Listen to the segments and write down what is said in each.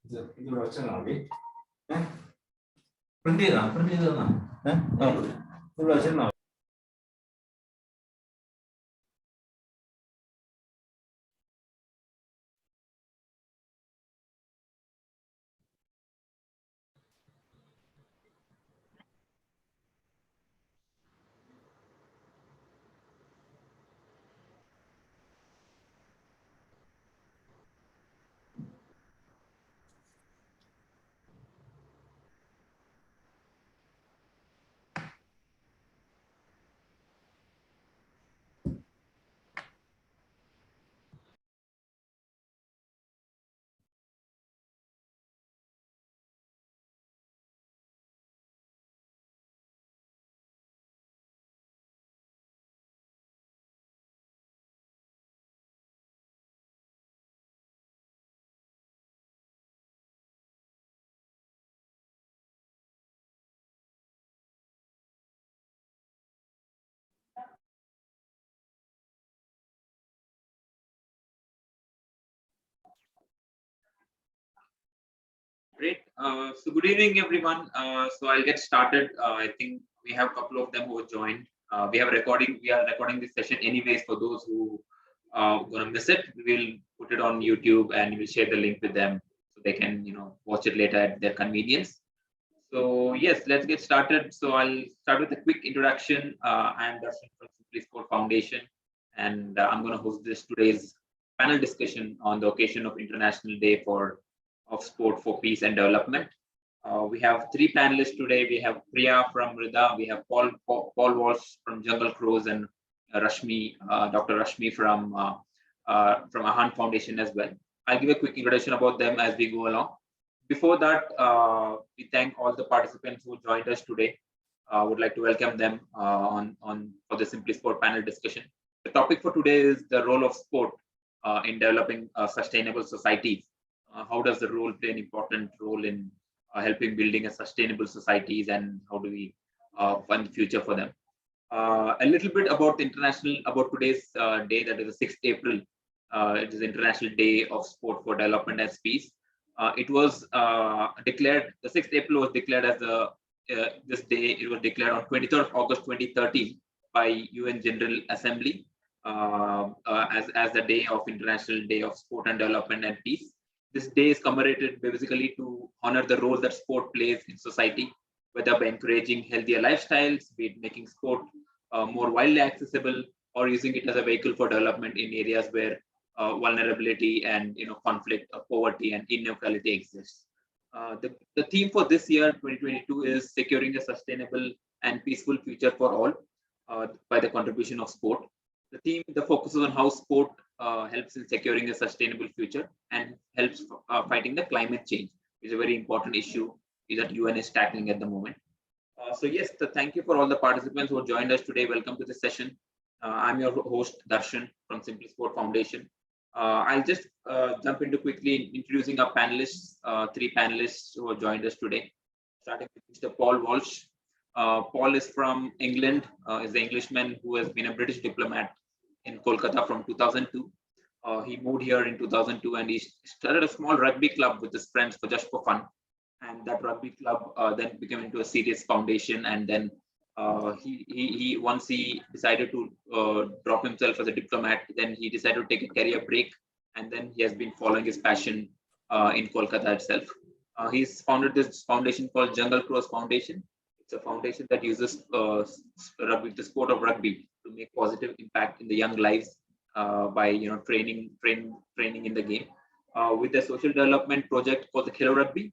ഇത് വെച്ചാൽ പ്രിന്റ് ചെയ്താ ഇത് വെച്ചാൽ Great. So good evening, everyone. So I'll get started. I think we have a couple of them who have joined. We are recording this session anyways. For those who are gonna miss it, we will put it on YouTube and we'll share the link with them so they can watch it later at their convenience. So yes, let's get started. So I'll start with a quick introduction. I'm Darshan from Simply Sport Foundation, and I'm going to host today's panel discussion on the occasion of International Day of Sport for Peace and Development. We have three panelists today. We have Priya from Mrida, we have Paul Walsh from Jungle Crows, and Dr. Rashmi from Ahan Foundation as well. I'll give a quick introduction about them as we go along. Before that, we thank all the participants who joined us today. I would like to welcome them for the Simply Sport panel discussion. The topic for today is the role of sport in developing sustainable societies. How does the role play an important role in helping building a sustainable societies, and how do we fund the future for them? A little bit about today's day, that is the 6th April. It is International Day of Sport for Development and Peace. It was declared, the 6th April was declared as this day. It was declared on 23rd August 2013 by UN General Assembly as the day of International Day of Sport and Development and Peace. This day is commemorated basically to honor the role that sport plays in society, whether by encouraging healthier lifestyles, be it making sport more widely accessible, or using it as a vehicle for development in areas where vulnerability and conflict, poverty, and inequality exists. The theme for this year, 2022, is securing a sustainable and peaceful future for all by the contribution of sport. The focus is on how sport helps in securing a sustainable future and helps fighting the climate change, which is a very important issue that UN is tackling at the moment. So yes, thank you for all the participants who joined us today. Welcome to this session. I'm your host, Darshan from Simply Sport Foundation. I'll just jump into quickly introducing our panelists, three panelists who have joined us today, starting with Mr. Paul Walsh. Paul is from England, is the Englishman who has been a British diplomat in Kolkata from 2002. He moved here in 2002 and he started a small rugby club with his friends just for fun. And that rugby club then became into a serious foundation. And then once he decided to drop himself as a diplomat, then he decided to take a career break, and then he has been following his passion in Kolkata itself. He's founded this foundation called Jungle Crows Foundation. It's a foundation that uses the sport of rugby to make positive impact in the young lives by training in the game. With the social development project called the Khelo Rugby,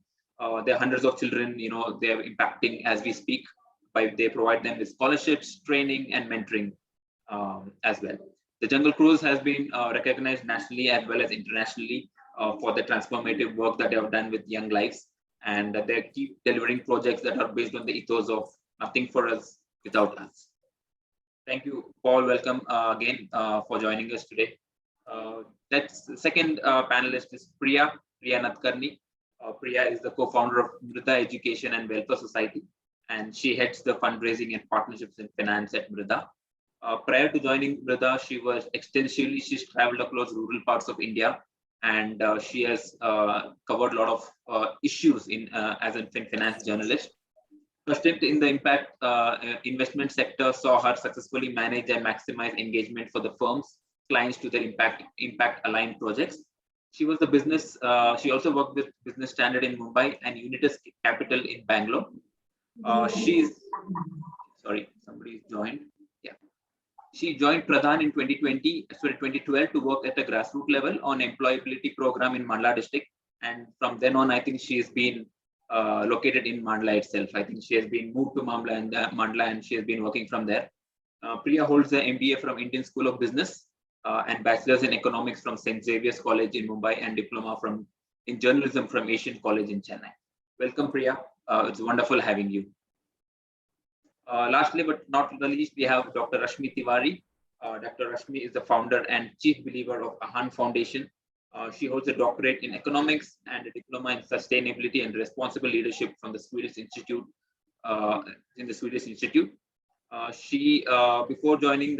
there are hundreds of children they are impacting as we speak. They provide them with scholarships, training, and mentoring as well. The Jungle Crows has been recognized nationally as well as internationally for the transformative work that they have done with young lives, and they keep delivering projects that are based on the ethos of nothing for us without us. Thank you, Paul. Welcome again for joining us today. That's the second panelist is Priya Nadkarni. Priya is the co-founder of Mrida Education and Welfare Society, and she heads the fundraising and partnerships in finance at Mrida. Prior to joining Mrida, she's traveled across rural parts of India and she has covered a lot of issues as a finance journalist. Her stint in the impact investment sector saw her successfully manage and maximize engagement for the firm's clients to their impact aligned projects. She was the business. She also worked with Business Standard in Mumbai and Unitas Capital in Bangalore. She's sorry, somebody joined. Yeah, she joined Pradhan in 2012 to work at a grassroots level on employability program in Mandla district, and from then on, I think she has been located in Mandla itself. I think she has been moved to Mandla, and she has been working from there. Priya holds an MBA from Indian School of Business and Bachelor's in Economics from St. Xavier's College in Mumbai and Diploma in Journalism from Asian College in Chennai. Welcome, Priya. It's wonderful having you. Lastly, but not the least, we have Dr. Rashmi Tiwari. Dr. Rashmi is the founder and chief believer of Ahan Foundation. She holds a doctorate in economics and a diploma in sustainability and responsible leadership from the Swedish Institute. She before joining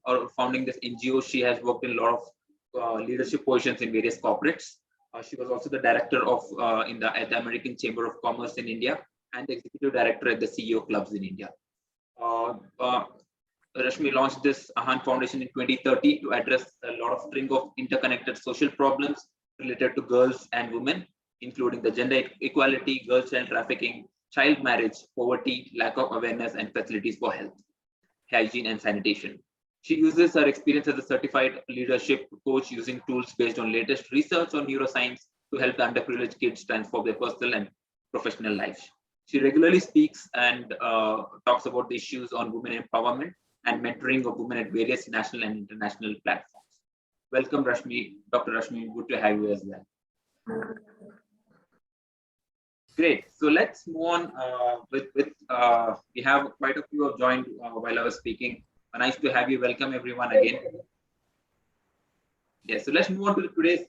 or founding this NGO, she has worked in a lot of leadership positions in various corporates. She was also the director of at the American Chamber of Commerce in India and the executive director at the CEO Clubs in India. Rashmi launched this Ahan Foundation in 2030 to address a lot of string of interconnected social problems related to girls and women, including the gender equality, girls child trafficking, child marriage, poverty, lack of awareness, and facilities for health, hygiene, and sanitation. She uses her experience as a certified leadership coach using tools based on latest research on neuroscience to help the underprivileged kids transform their personal and professional lives. She regularly speaks and talks about the issues on women empowerment and mentoring of women at various national and international platforms. Welcome, Rashmi, Dr. Rashmi. Good to have you as well. Great. So let's move on we have quite a few have joined while I was speaking. Nice to have you. Welcome everyone again. Yes. So let's move on to today's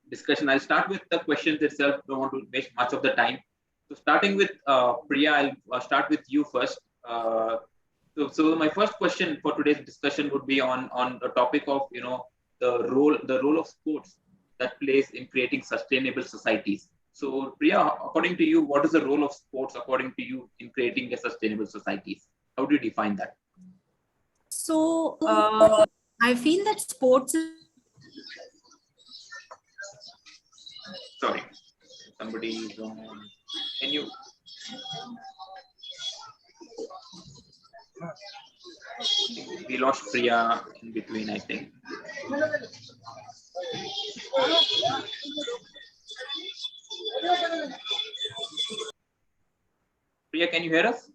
discussion. I'll start with the questions itself. Don't want to waste much of the time. So starting with Priya, I'll start with you first. So my first question for today's discussion would be on the topic of the role of sports that plays in creating sustainable societies. So Priya, according to you, what is the role of sports according to you in creating a sustainable societies? How do you define that? So I feel that sports is... Sorry, somebody is on. Can you? We lost Priya in between, I think. Priya, can you hear us?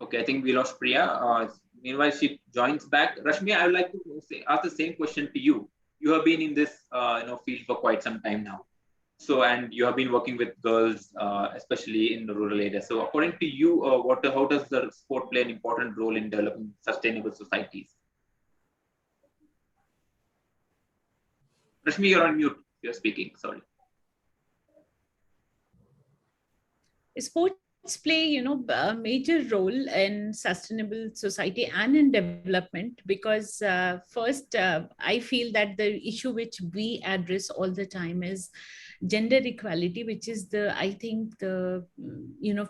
Okay, I think we lost Priya. Meanwhile, she joins back. Rashmi, I would like to ask the same question to you. You have been in this field for quite some time now. So, and you have been working with girls, especially in the rural areas. So, according to you, how does the sport play an important role in developing sustainable societies? Rashmi, you're on mute. You're speaking. Sorry. Sports play, a major role in sustainable society and in development because first, I feel that the issue which we address all the time is gender equality, which is I think the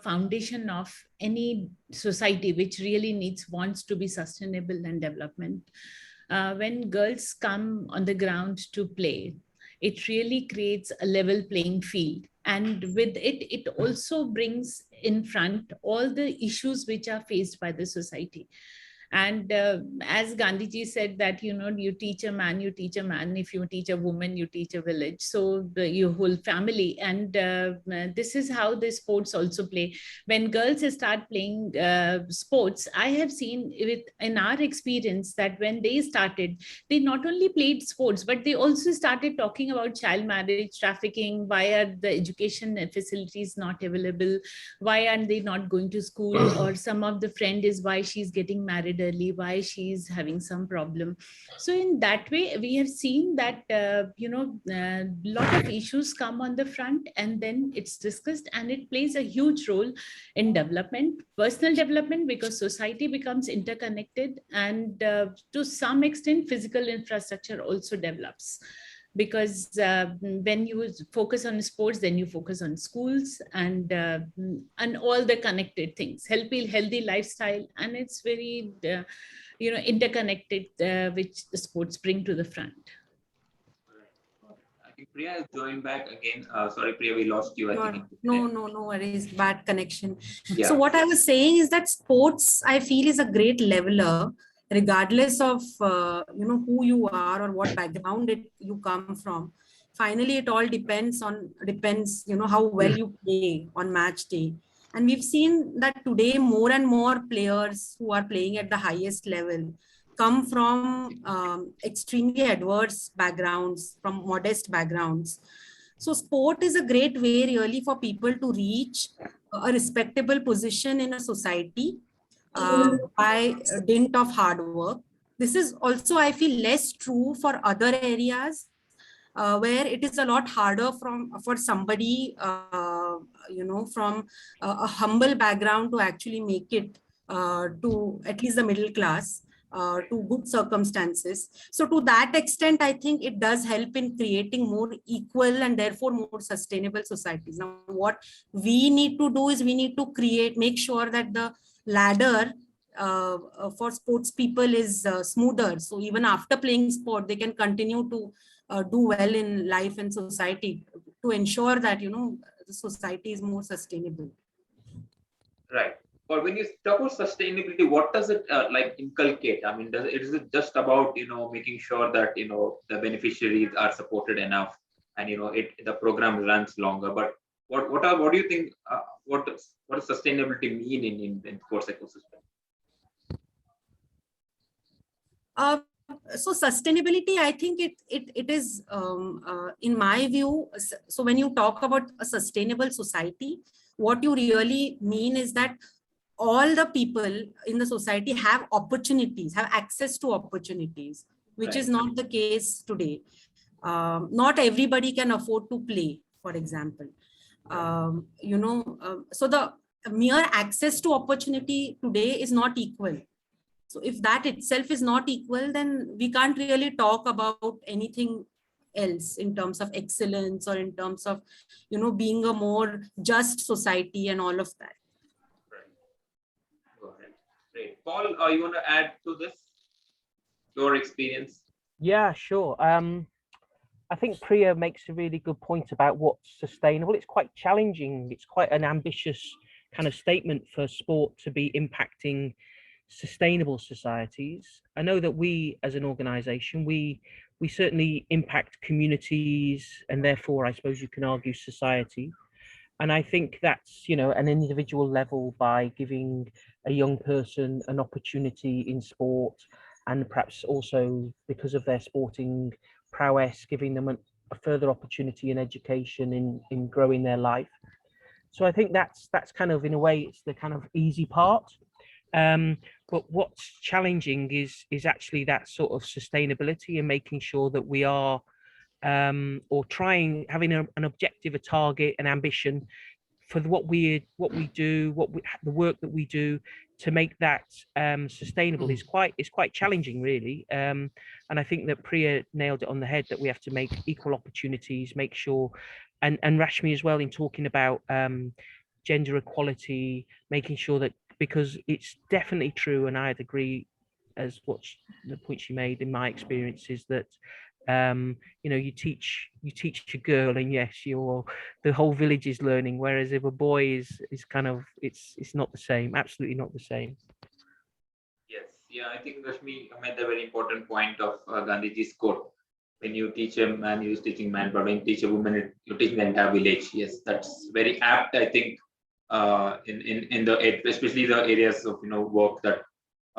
foundation of any society which really wants to be sustainable and development. When girls come on the ground to play, it really creates a level playing field. And with it also brings in front all the issues which are faced by the society. And as Gandhiji said that, you teach a man, you teach a man. If you teach a woman, you teach a village. So your whole family. And this is how the sports also play. When girls start playing sports, I have seen in our experience that when they started, they not only played sports, but they also started talking about child marriage, trafficking, why are the education facilities not available, why aren't they not going to school, or some of the friend is why she's getting married elderly, why she's having some problem. So in that way, we have seen that, a lot of issues come on the front and then it's discussed, and it plays a huge role in development, personal development, because society becomes interconnected, and to some extent, physical infrastructure also develops. Because when you focus on sports, then you focus on schools and all the connected things, healthy lifestyle, and it's very interconnected, which the sports bring to the front. I think Priya is joined back again. Sorry, Priya, we lost you. I think. No worries. Bad connection. Yeah. So what I was saying is that sports, I feel, is a great leveler, regardless of who you are or what background you come from. Finally, it all depends how well you play on match day. And we've seen that today more and more players who are playing at the highest level come from extremely adverse backgrounds, from modest backgrounds. So sport is a great way really for people to reach a respectable position in a society by dint of hard work. This is also, I feel, less true for other areas where it is a lot harder for somebody from a humble background to actually make it to at least the middle class. To good circumstances. So to that extent, I think it does help in creating more equal and therefore more sustainable societies. Now, what we need to do is we need to make sure that the ladder for sports people is smoother. So even after playing sport, they can continue to do well in life and society to ensure that, the society is more sustainable. Right. But when you talk about sustainability, what does it inculcate? I mean, is it just about making sure that the beneficiaries are supported enough, and the program runs longer? But what do you think? What does sustainability mean in sports ecosystem? So sustainability, I think it is in my view. So when you talk about a sustainable society, what you really mean is that all the people in the society have access to opportunities, which Right. is not the case today. Not everybody can afford to play, for example. So the mere access to opportunity today is not equal. So if that itself is not equal, then we can't really talk about anything else in terms of excellence or in terms of, being a more just society and all of that. Go ahead. Great. Paul, you want to add to this? Your experience? Yeah, sure. I think Priya makes a really good point about what's sustainable. It's quite challenging. It's quite an ambitious kind of statement for sport to be impacting sustainable societies. I know that we as an organization, we certainly impact communities, and therefore I suppose you can argue society. And I think that's, an individual level, by giving a young person an opportunity in sport, and perhaps also because of their sporting prowess, giving them a further opportunity in education, in growing their life. So I think that's kind of, in a way, it's the kind of easy part. But what's challenging is actually that sort of sustainability, and making sure that we are having an objective, a target, an ambition for what we do, the work that we do, to make that sustainable is quite challenging, really. And I think that Priya nailed it on the head, that we have to make equal opportunities, make sure, and Rashmi as well, in talking about gender equality, making sure that, because it's definitely true, and I'd agree as the point she made, in my experience, is that you teach a girl, and yes, the whole village is learning, whereas if a boy is kind of, it's not the same, absolutely not the same. Yes, yeah, I think Rashmi made a very important point of Gandhiji's quote. When you teach a man, you're teaching man, but when you teach a woman, you're teaching the entire village. Yes, that's very apt, I think, in especially the areas of work that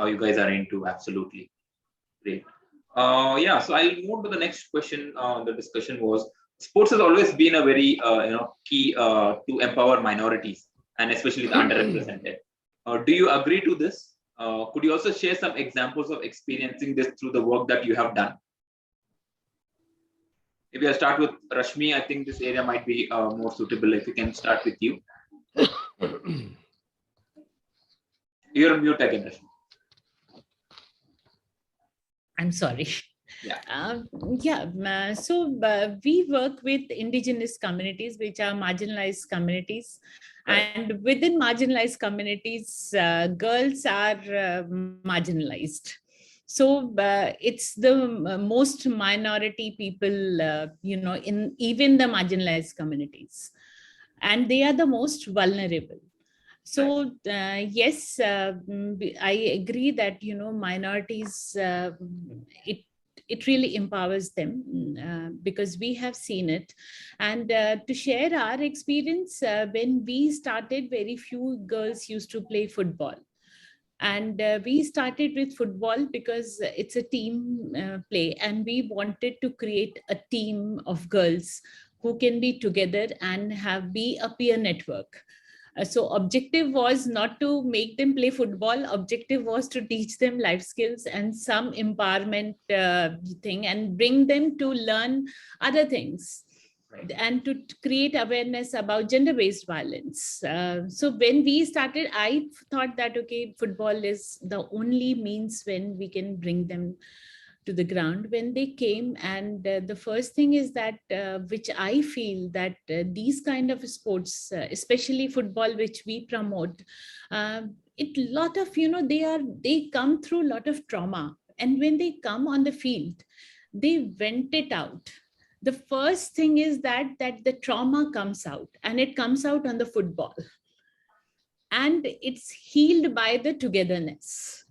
you guys are into. Absolutely great. Yeah, so I'll move to the next question. The discussion was, sports has always been a very key to empower minorities, and especially the underrepresented. Do you agree to this? Could you also share some examples of experiencing this through the work that you have done? Maybe I'll start with Rashmi. I think this area might be more suitable if we can start with you. You're on mute again, Rashmi. I'm sorry. Yeah. So we work with indigenous communities, which are marginalized communities. Right. And within marginalized communities, girls are marginalized. So it's the most minority people, in even the marginalized communities. And they are the most vulnerable. So yes, I agree that minorities, it really empowers them because we have seen it. And to share our experience, when we started, very few girls used to play football. And we started with football because it's a team play, and we wanted to create a team of girls who can be together and be a peer network. So objective was not to make them play football. Objective was to teach them life skills and some empowerment thing, and bring them to learn other things. Right. And to create awareness about gender-based violence. So when we started, I thought that, okay, football is the only means when we can bring them to the ground. When they came, and the first thing is that, which I feel that these kind of sports, especially football, which we promote, they come through a lot of trauma. And when they come on the field, they vent it out. The first thing is that the trauma comes out, and it comes out on the football, and it's healed by the togetherness.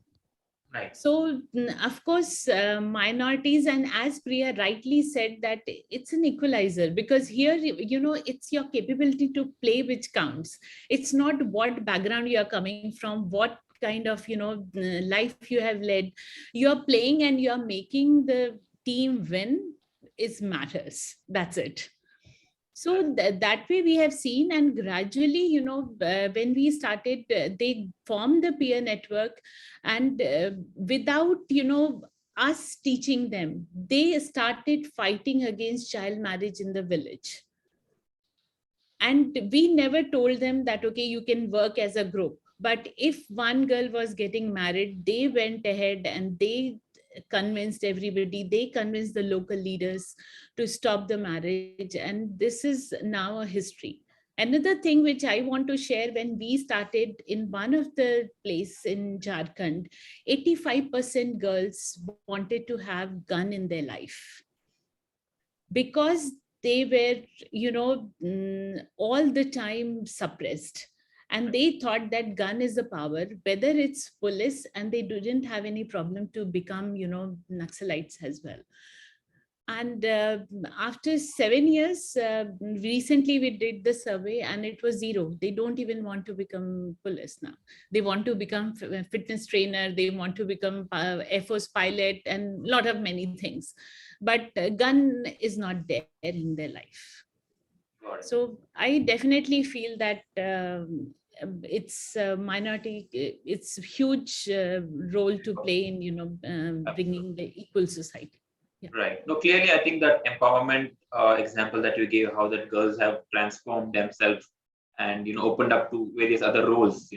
Right. So of course, minorities, and as Priya rightly said, that it's an equalizer, because here, it's your capability to play which counts. It's not what background you are coming from, what kind of life you have led. You're playing and you're making the team win is matters. That's it. So that way we have seen, and gradually, when we started, they formed the peer network, and without, us teaching them, they started fighting against child marriage in the village. And we never told them that, okay, you can work as a group. But if one girl was getting married, they went ahead and they convinced everybody, they convinced the local leaders to stop the marriage. And this is now a history. Another thing which I want to share, when we started in one of the place in Jharkhand, 85% girls wanted to have gun in their life, because they were, all the time suppressed. And they thought that gun is the power, whether it's police, and they didn't have any problem to become, Naxalites as well. And after 7 years, recently we did the survey, and it was zero. They don't even want to become police now. They want to become fitness trainer. They want to become Air Force pilot, and a lot of many things. But gun is not there in their life. So I definitely feel that it's a minority, it's a huge role to play in, bringing the equal society. Yeah. Right. No, clearly, I think that empowerment example that you gave, how that girls have transformed themselves and opened up to various other roles,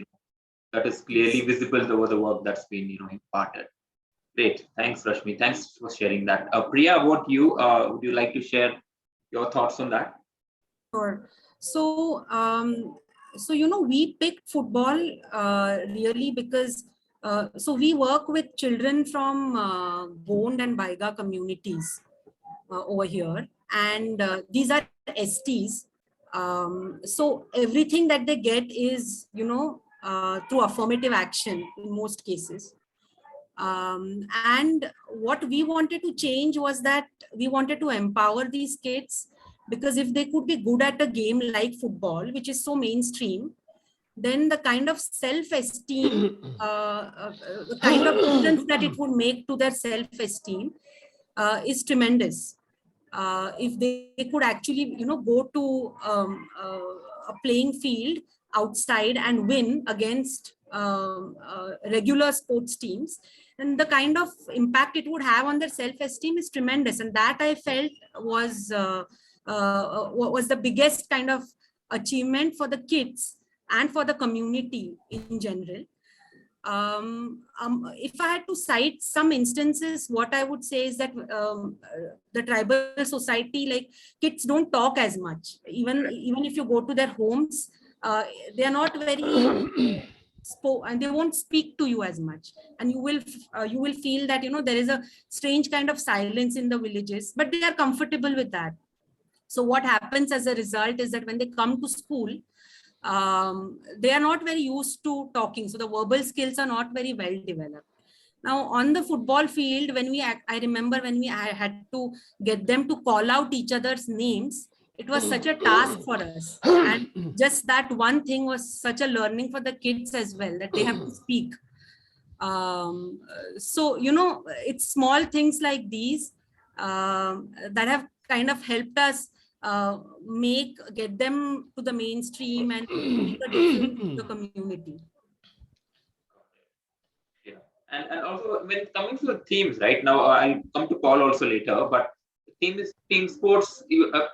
that is clearly visible over the work that's been imparted. Great. Thanks, Rashmi. Thanks for sharing that. Priya, what you would you like to share your thoughts on that? Sure. So, we picked football really because so we work with children from Gond and Baiga communities over here, and these are STs. So everything that they get is, through affirmative action in most cases. And what we wanted to change was that we wanted to empower these kids, because if they could be good at a game like football, which is so mainstream, then the kind of self-esteem, the kind of difference that it would make to their self-esteem is tremendous. If they could actually, go to a playing field outside and win against regular sports teams, and the kind of impact it would have on their self-esteem is tremendous. And that I felt was the biggest kind of achievement for the kids and for the community in general. If I had to cite some instances, what I would say is that the tribal society, like, kids don't talk as much. Even if you go to their homes, they are not very and they won't speak to you as much, and you will feel that there is a strange kind of silence in the villages, but they are comfortable with that. So what happens as a result is that when they come to school, they are not very used to talking. So the verbal skills are not very well developed. Now on the football field, I remember when I had to get them to call out each other's names, it was such a task for us. And just that one thing was such a learning for the kids as well, that they have to speak. So, it's small things like these that have kind of helped us get them to the mainstream and make a difference in the community. Yeah. And also when coming to the themes, right now, I'll come to Paul also later, but team sports,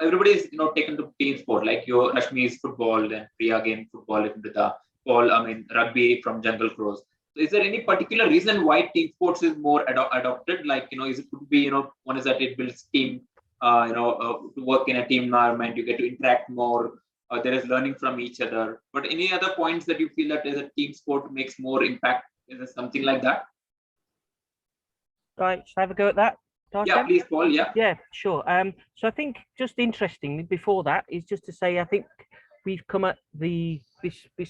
everybody is taken to team sport, like your Rashmi is football, then Priya again football, Paul, rugby from Jungle Crows. So is there any particular reason why team sports is more adopted? Like, is it could be, one is that it builds team, to work in a team environment, you get to interact more, there is learning from each other. But any other points that you feel that as a team sport makes more impact? Is there something like that? Right, should I have a go at that? Yeah, please, Paul. Yeah, sure. So I think just interestingly, before that is just to say, I think we've come at this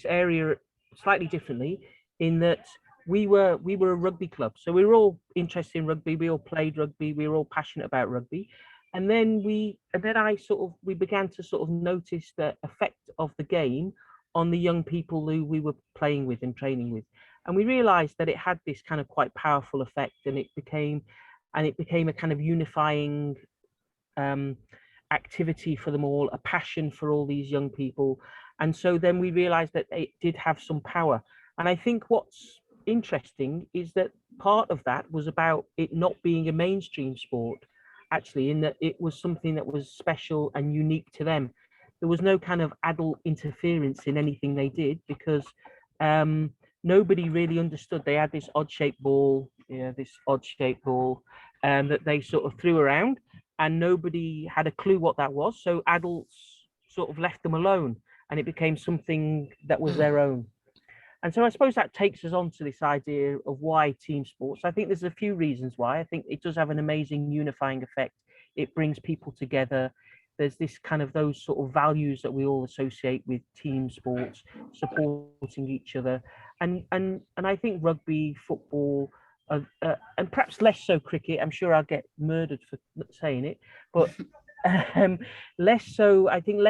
area slightly differently, in that we were a rugby club, so we were all interested in rugby. We all played rugby. We were all passionate about rugby, and then we began to sort of notice the effect of the game on the young people who we were playing with and training with, and we realised that it had this kind of quite powerful effect, and it became a kind of unifying activity for them all, a passion for all these young people. And so then we realized that it did have some power. And I think what's interesting is that part of that was about it not being a mainstream sport, actually, in that it was something that was special and unique to them. There was no kind of adult interference in anything they did, because nobody really understood. They had this odd-shaped ball, that they sort of threw around, and nobody had a clue what that was. So adults sort of left them alone, and it became something that was their own. And so I suppose that takes us on to this idea of why team sports. I think there's a few reasons why. I think it does have an amazing unifying effect. It brings people together. There's this kind of those sort of values that we all associate with team sports, supporting each other. And I think rugby, football, and perhaps less so cricket. I'm sure I'll get murdered for saying it, but less so. I think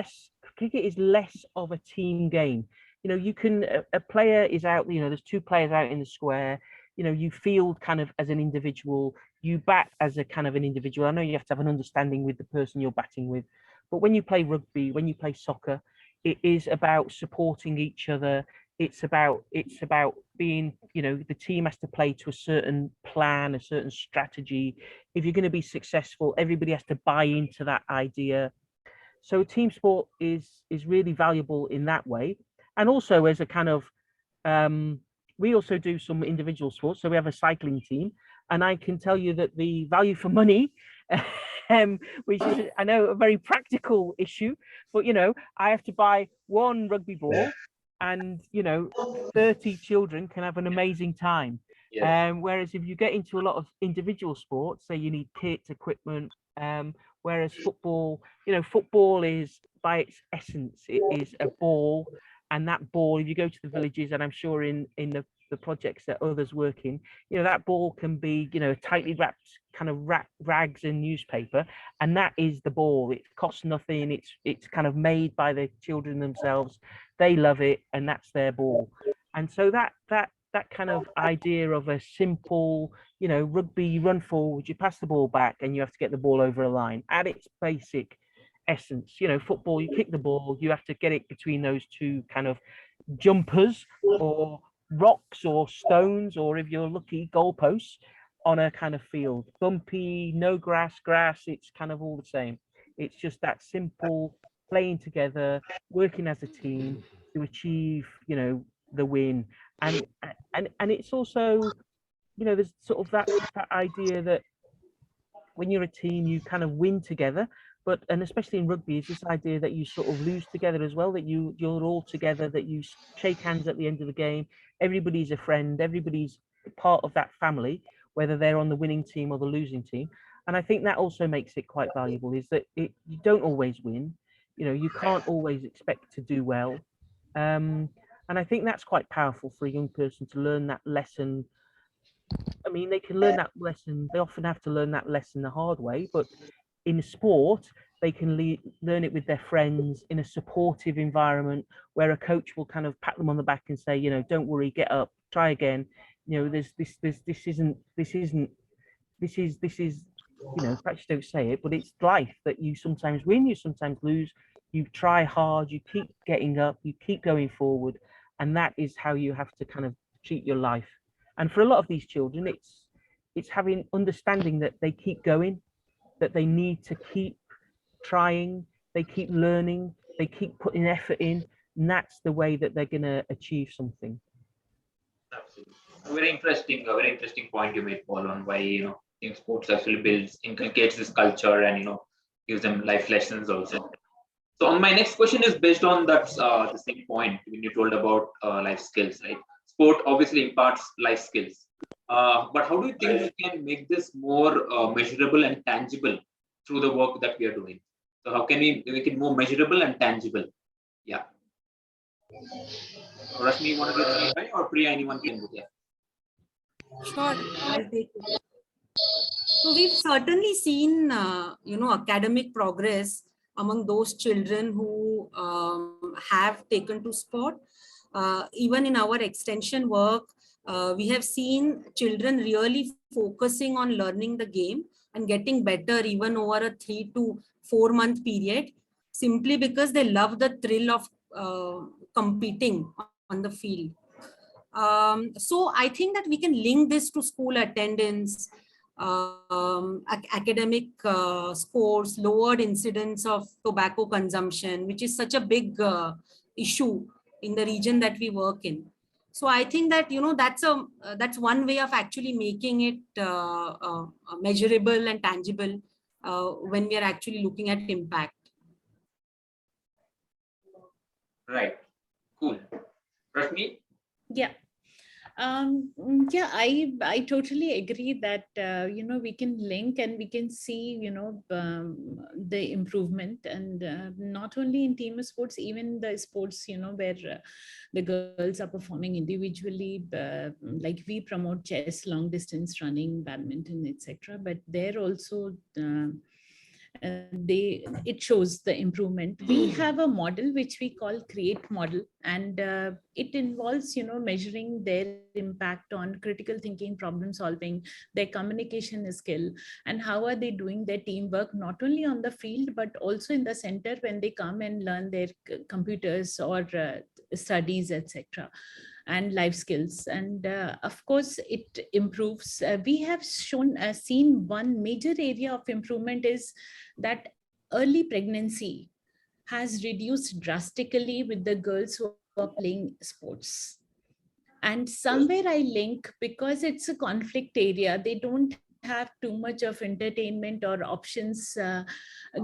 cricket is less of a team game. You can, a player is out, there's two players out in the square, you field kind of as an individual, you bat as a kind of an individual. I know you have to have an understanding with the person you're batting with, but when you play rugby, when you play soccer, it is about supporting each other. It's about being, the team has to play to a certain plan, a certain strategy. If you're going to be successful, everybody has to buy into that idea. So team sport is really valuable in that way. And also as a kind of, we also do some individual sports. So we have a cycling team, and I can tell you that the value for money, which is, I know, a very practical issue, but, I have to buy one rugby ball, and, 30 children can have an amazing time. Whereas if you get into a lot of individual sports, say you need kits, equipment, whereas football, football is, by its essence, it is a ball. And that ball, if you go to the villages, and I'm sure in the projects that others work in, that ball can be, tightly wrapped kind of rags and newspaper, and that is the ball. It costs nothing. It's kind of made by the children themselves. They love it, and that's their ball. And so that kind of idea of a simple, rugby, you run forward, you pass the ball back, and you have to get the ball over a line. At its basic essence, football, you kick the ball, you have to get it between those two kind of jumpers or rocks or stones, or if you're lucky, goalposts on a kind of field. Bumpy, no grass, it's kind of all the same. It's just that simple playing together, working as a team to achieve, you know, the win. And it's also, you know, there's sort of that idea that when you're a team, you kind of win together. But, and especially in rugby, it's this idea that you sort of lose together as well, that you're all together, that you shake hands at the end of the game. Everybody's a friend, everybody's part of that family, whether they're on the winning team or the losing team. And I think that also makes it quite valuable, is that you don't always win. You know, you can't always expect to do well. And I think that's quite powerful for a young person to learn that lesson. I mean, they can learn that lesson. They often have to learn that lesson the hard way, but in sport, they can learn it with their friends in a supportive environment where a coach will kind of pat them on the back and say, you know, don't worry, get up, try again. You know, this is, you know, perhaps you don't say it, but it's life, that you sometimes win, you sometimes lose, you try hard, you keep getting up, you keep going forward. And that is how you have to kind of treat your life. And for a lot of these children, it's having understanding that they keep going, that they need to keep trying, they keep learning, they keep putting effort in, and that's the way that they're going to achieve something. Absolutely. A very interesting point you made, Paul, on why, you know, team sports actually inculcates this culture and, you know, gives them life lessons also. So on my next question is based on that the same point when you told about life skills, right? Sport obviously imparts life skills. But how do you think we can make this more measurable and tangible through the work that we are doing? So how can we make it more measurable and tangible? Yeah. Rashmi, you want to get it, or Priya, anyone can do that? Sure, I'll take it. So we've certainly seen, you know, academic progress among those children who have taken to sport. Even in our extension work, we have seen children really focusing on learning the game and getting better even over a 3 to 4 month period, simply because they love the thrill of competing on the field. So I think that we can link this to school attendance, academic scores, lowered incidence of tobacco consumption, which is such a big issue in the region that we work in. So I think that, you know, that's one way of actually making it measurable and tangible when we are actually looking at impact. Right. Cool. Rashmi? Yeah. Yeah, I totally agree that you know, we can link and we can see, you know, the improvement, and not only in team sports, even the sports, you know, where the girls are performing individually, like we promote chess, long distance running, badminton, etc. But there also it shows the improvement. We have a model which we call CREATE model, and it involves, you know, measuring their impact on critical thinking, problem solving, their communication skill, and how are they doing their teamwork, not only on the field but also in the center when they come and learn their computers or studies, etc., and life skills. And of course it improves. We have seen one major area of improvement is that early pregnancy has reduced drastically with the girls who are playing sports. And somewhere I link, because it's a conflict area, they don't have too much of entertainment or options.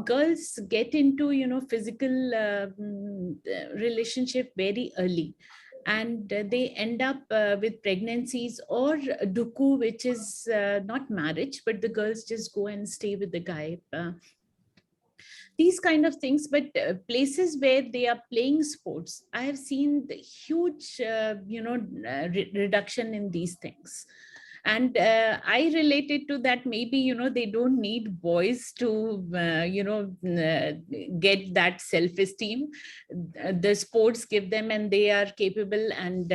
Girls get into, you know, physical relationship very early, and they end up with pregnancies or duku, which is not marriage, but the girls just go and stay with the guy. These kind of things. But places where they are playing sports, I have seen the huge, you know, reduction in these things. And I related to that, maybe, you know, they don't need boys to, you know, get that self-esteem. The sports give them, and they are capable, and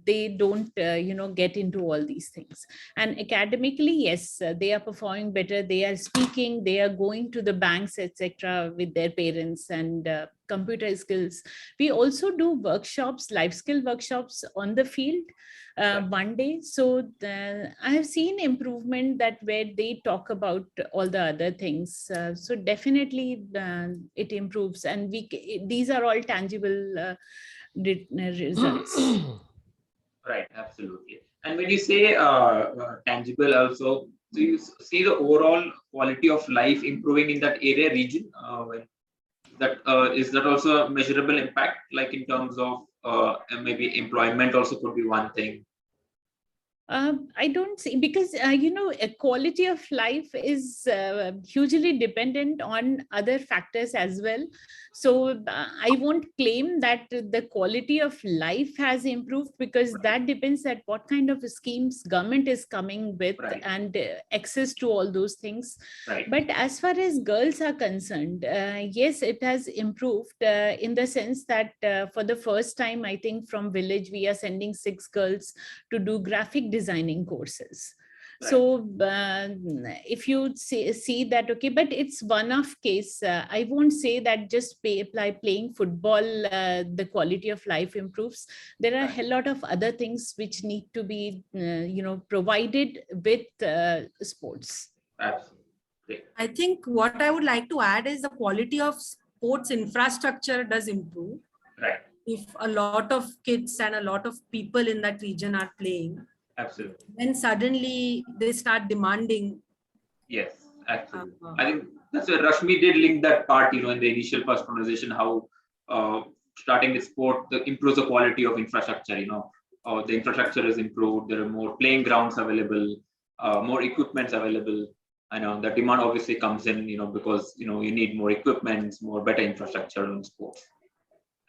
they don't, you know, get into all these things. And academically, yes, they are performing better. They are speaking, they are going to the banks, etc., with their parents, and computer skills. We also do workshops, life skill workshops on the field one day. So I have seen improvement that where they talk about all the other things. So definitely it improves, and these are all tangible results. Right, absolutely. And when you say tangible also, do you see the overall quality of life improving in that area region? Is that also a measurable impact, like in terms of maybe employment also could be one thing? I don't see, because a quality of life is hugely dependent on other factors as well. So I won't claim that the quality of life has improved, because that depends at what kind of schemes government is coming with, and access to all those things. But as far as girls are concerned, yes, it has improved in the sense that for the first time, I think from village, we are sending 6 girls to do graphic designing courses. So if you see that, okay, but it's one-off case. I won't say that just playing football, the quality of life improves. There are a lot of other things which need to be, provided with sports. Absolutely. I think what I would like to add is the quality of sports infrastructure does improve. Right. If a lot of kids and a lot of people in that region are playing, absolutely, then suddenly they start demanding. Yes, absolutely. I think that's where Rashmi did link that part, in the initial first conversation, how starting with sport improves the quality of infrastructure. The infrastructure is improved. There are more playing grounds available, more equipments available. I know the demand obviously comes in, because you need more equipments, more better infrastructure in sports.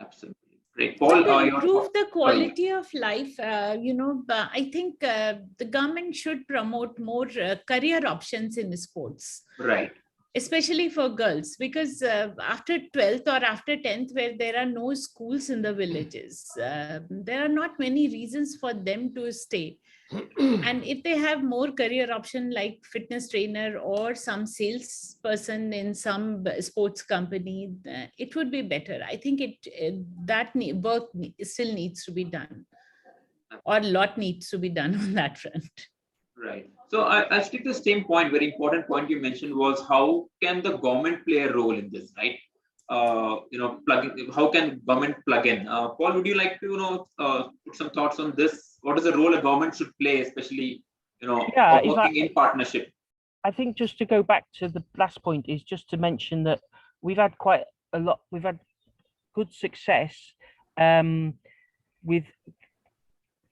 Absolutely. Great. Paul, to improve the quality of life, I think the government should promote more career options in sports. Right. Especially for girls, because after 12th or after 10th, where there are no schools in the villages, there are not many reasons for them to stay. And if they have more career option like fitness trainer or some salesperson in some sports company, it would be better. I think work still needs to be done, or a lot needs to be done on that front. Right. So I stick to the same point. Very important point you mentioned was how can the government play a role in this, right? How can government plug in? Paul, would you like to put some thoughts on this? What is the role a government should play, especially working in partnership? I think just to go back to the last point is just to mention that we've had good success with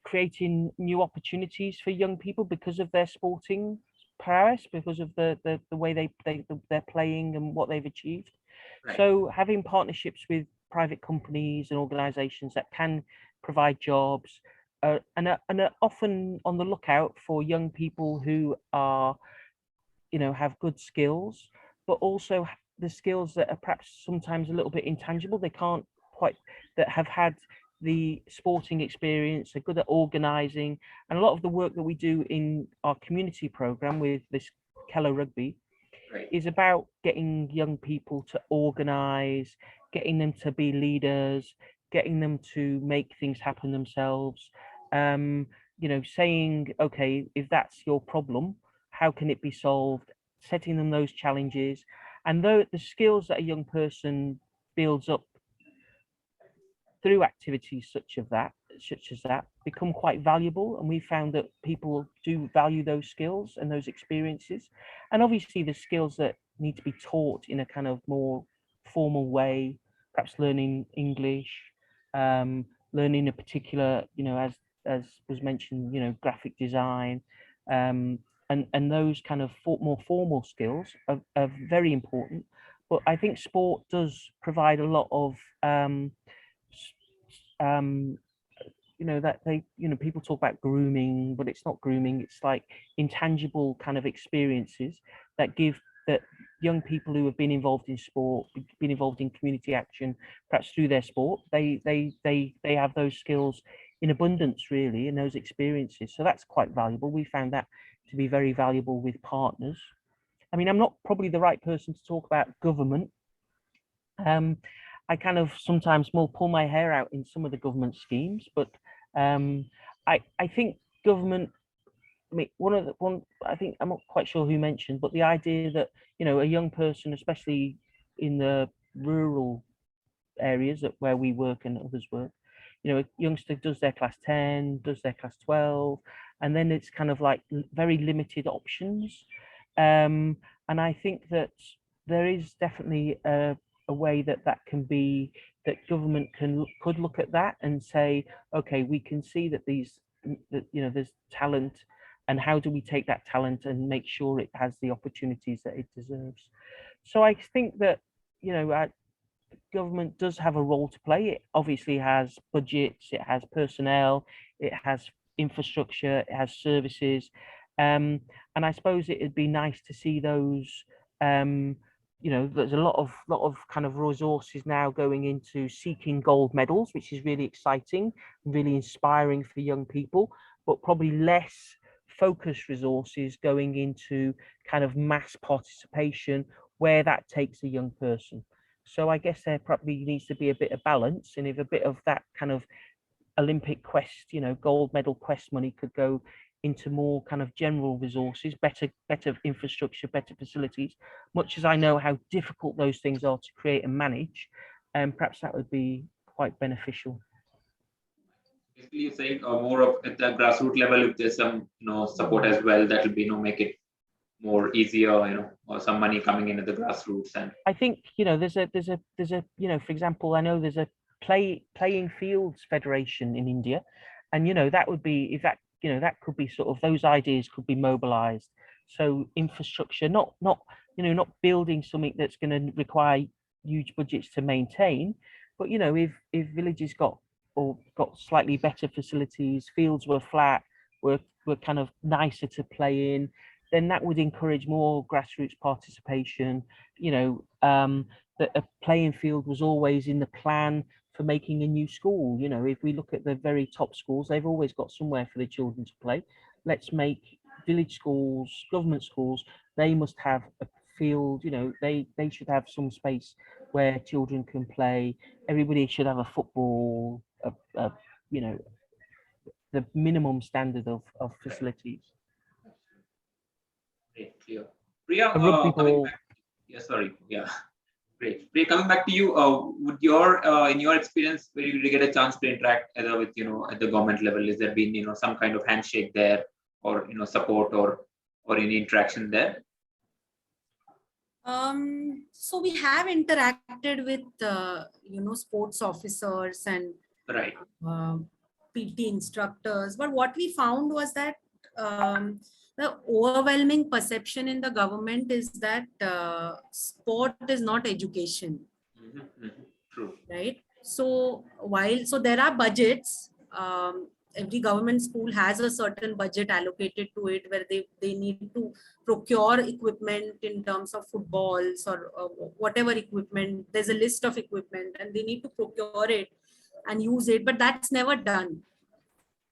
creating new opportunities for young people because of their sporting prowess, because of the way they're playing and what they've achieved. Right. So having partnerships with private companies and organizations that can provide jobs and are often on the lookout for young people who are, have good skills, but also the skills that are perhaps sometimes a little bit intangible. They can't quite, that have had the sporting experience, are good at organizing, and a lot of the work that we do in our community program with this Keller Rugby is about getting young people to organize, getting them to be leaders, getting them to make things happen themselves. Saying, okay, if that's your problem, how can it be solved? Setting them those challenges, and though the skills that a young person builds up through activities such as that become quite valuable, and we found that people do value those skills and those experiences. And obviously the skills that need to be taught in a kind of more formal way, perhaps learning English, learning a particular, as was mentioned, graphic design, and those kind of more formal skills are very important. But I think sport does provide a lot of that people talk about grooming, but it's not grooming. It's like intangible kind of experiences that young people who have been involved in sport, been involved in community action, perhaps through their sport, they have those skills in abundance, really, in those experiences. So that's quite valuable. We found that to be very valuable with partners. I mean, I'm not probably the right person to talk about government. I kind of sometimes more pull my hair out in some of the government schemes, but I think government. I mean, I think I'm not quite sure who mentioned, but the idea that, you know, a young person, especially in the rural areas that where we work and others work, you know, a youngster does their class 10, does their class 12, and then it's kind of like very limited options. And I think that there is definitely a way that that can be, that government could look at that and say, okay, we can see that that, you know, there's talent, and how do we take that talent and make sure it has the opportunities that it deserves. So I think that, you know, government does have a role to play. It obviously has budgets, it has personnel, it has infrastructure, it has services, and I suppose it'd be nice to see those. You know, there's a lot of kind of resources now going into seeking gold medals, which is really exciting, really inspiring for young people, but probably less focused resources going into kind of mass participation where that takes a young person. So I guess there probably needs to be a bit of balance, and if a bit of that kind of Olympic quest, you know, gold medal quest money could go into more kind of general resources, better infrastructure, better facilities, much as I know how difficult those things are to create and manage, and perhaps that would be quite beneficial. Basically, you're saying more of at the grassroots level, if there's some, you know, support as well, that will be, you know, make it more easier, you know, or some money coming in at the grassroots. And I think, you know, there's a you know, for example, I know there's a playing fields federation in India, and, you know, that would be, if that, you know, that could be sort of, those ideas could be mobilized. So infrastructure, not you know, not building something that's going to require huge budgets to maintain, but, you know, if villages got slightly better facilities, fields were flat, were kind of nicer to play in, then that would encourage more grassroots participation. You know, that a playing field was always in the plan for making a new school. You know, if we look at the very top schools, they've always got somewhere for the children to play. Let's make village schools, government schools, they must have a field. You know, they should have some space where children can play. Everybody should have a football, you know, the minimum standard of facilities. great, clear. Priya, A rugby coming ball. back. Yeah, sorry. Yeah, great. Priya, coming back to you, would your in your experience, where you get a chance to interact either with, you know, at the government level, is there been, you know, some kind of handshake there, or, you know, support, or any interaction there? So we have interacted with you know, sports officers and Right. PT instructors, but what we found was that the overwhelming perception in the government is that sport is not education, True. right? So there are budgets, every government school has a certain budget allocated to it, where they need to procure equipment in terms of footballs or whatever equipment. There's a list of equipment and they need to procure it and use it, but that's never done.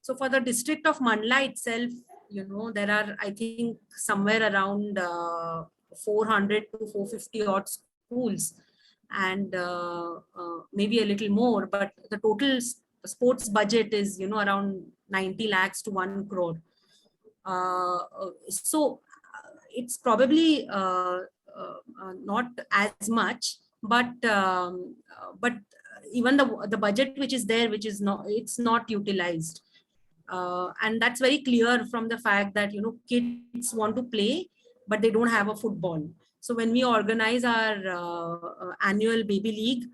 So for the district of Mandla itself, you know, there are, I think, somewhere around 400 to 450 odd schools, and maybe a little more, but the total sports budget is, you know, around 90 lakhs to 1 crore. So it's probably not as much, but even the budget which is there, which is not, it's not utilized. And that's very clear from the fact that, you know, kids want to play, but they don't have a football. So when we organize our annual baby league,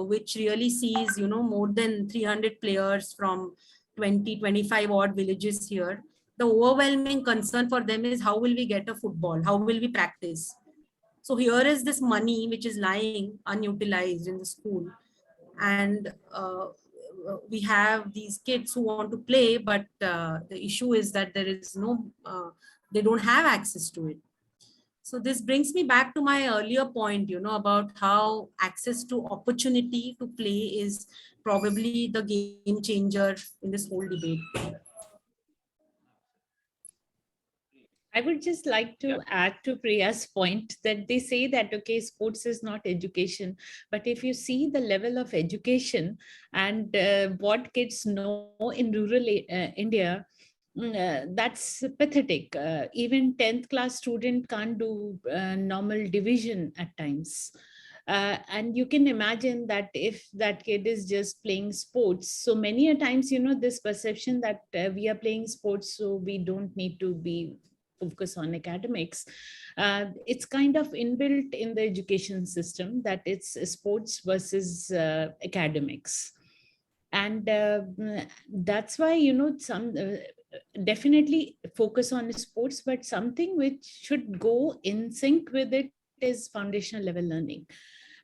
which really sees, you know, more than 300 players from 20-25 odd villages here, the overwhelming concern for them is, how will we get a football? How will we practice? So here is this money which is lying unutilized in the school, and we have these kids who want to play, but the issue is that there is no, they don't have access to it. So this brings me back to my earlier point, you know, about how access to opportunity to play is probably the game changer in this whole debate. I would just like to add to Priya's point that they say that, okay, sports is not education, but if you see the level of education and what kids know in rural India, that's pathetic. Even 10th class student can't do normal division at times. And you can imagine that if that kid is just playing sports, so many a times, this perception that we are playing sports, so we don't need to be focus on academics. It's kind of inbuilt in the education system that it's sports versus academics. And that's why, some definitely focus on sports, but something which should go in sync with it is foundational level learning.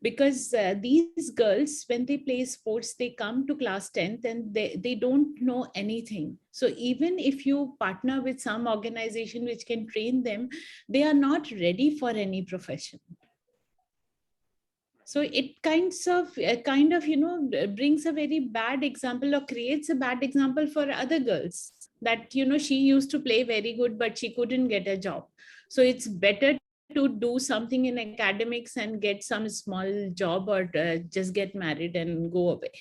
Because these girls, when they play sports, they come to class 10th and they don't know anything. So even if you partner with some organization which can train them, they are not ready for any profession. So it kind of brings a very bad example or creates a bad example for other girls that, she used to play very good, but she couldn't get a job. So it's better to do something in academics and get some small job, or just get married and go away.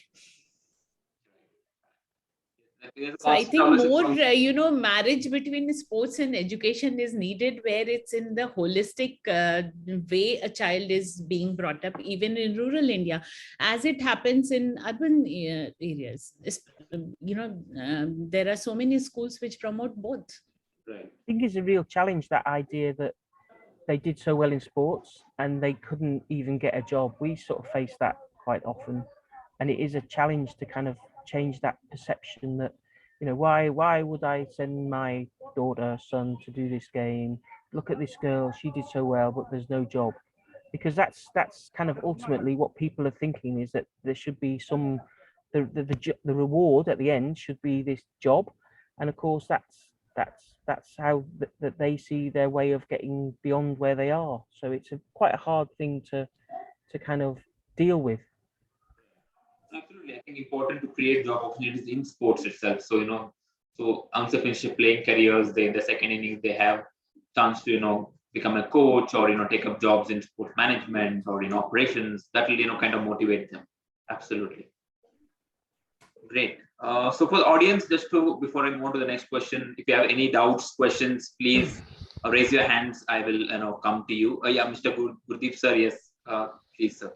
So I think more, marriage between sports and education is needed, where it's in the holistic way a child is being brought up, even in rural India, as it happens in urban areas. There are so many schools which promote both. Right. I think it's a real challenge, that idea that they did so well in sports and they couldn't even get a job. We sort of face that quite often, and it is a challenge to kind of change that perception that, why would I send my daughter, son to do this game? Look at this girl, she did so well, but there's no job. Because that's kind of ultimately what people are thinking, is that there should be the reward at the end should be this job, and of course that's how that they see their way of getting beyond where they are. So it's quite a hard thing to kind of deal with. Absolutely, I think important to create job opportunities in sports itself. So so once they finish playing careers, they in the second innings they have chance to become a coach, or take up jobs in sports management or in operations. That will kind of motivate them. Absolutely. Great. So for the audience, before I move on to the next question, if you have any doubts, questions, please raise your hands. I will come to you. Yeah, Mr. Gurdeep sir, yes, please sir.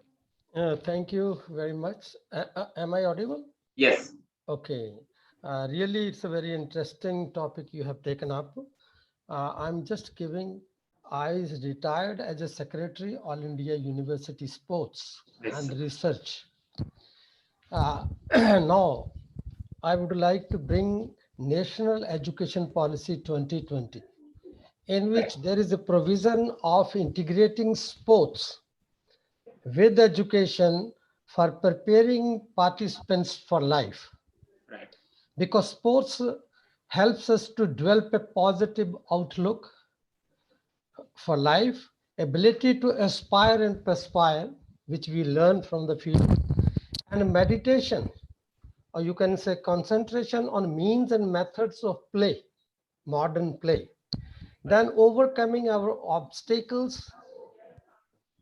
Thank you very much. Am I audible? Yes. Okay. Really, it's a very interesting topic you have taken up. I'm just giving. I retired as a secretary, All India University Sports and Research. Now, I would like to bring National Education Policy 2020, in which there is a provision of integrating sports with education for preparing participants for life. Right. Because sports helps us to develop a positive outlook for life, ability to aspire and perspire, which we learn from the field, and meditation, or you can say concentration on means and methods of play, modern play. Then overcoming our obstacles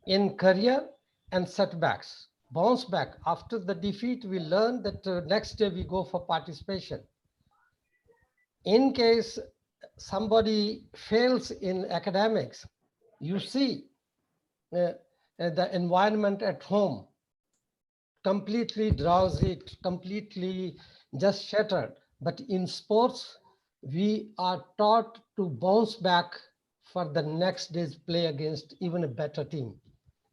in career and setbacks. Bounce back. After the defeat, we learn that next day we go for participation. In case somebody fails in academics, you see the environment at home, completely drowsy, completely just shattered. But in sports, we are taught to bounce back for the next day's play against even a better team.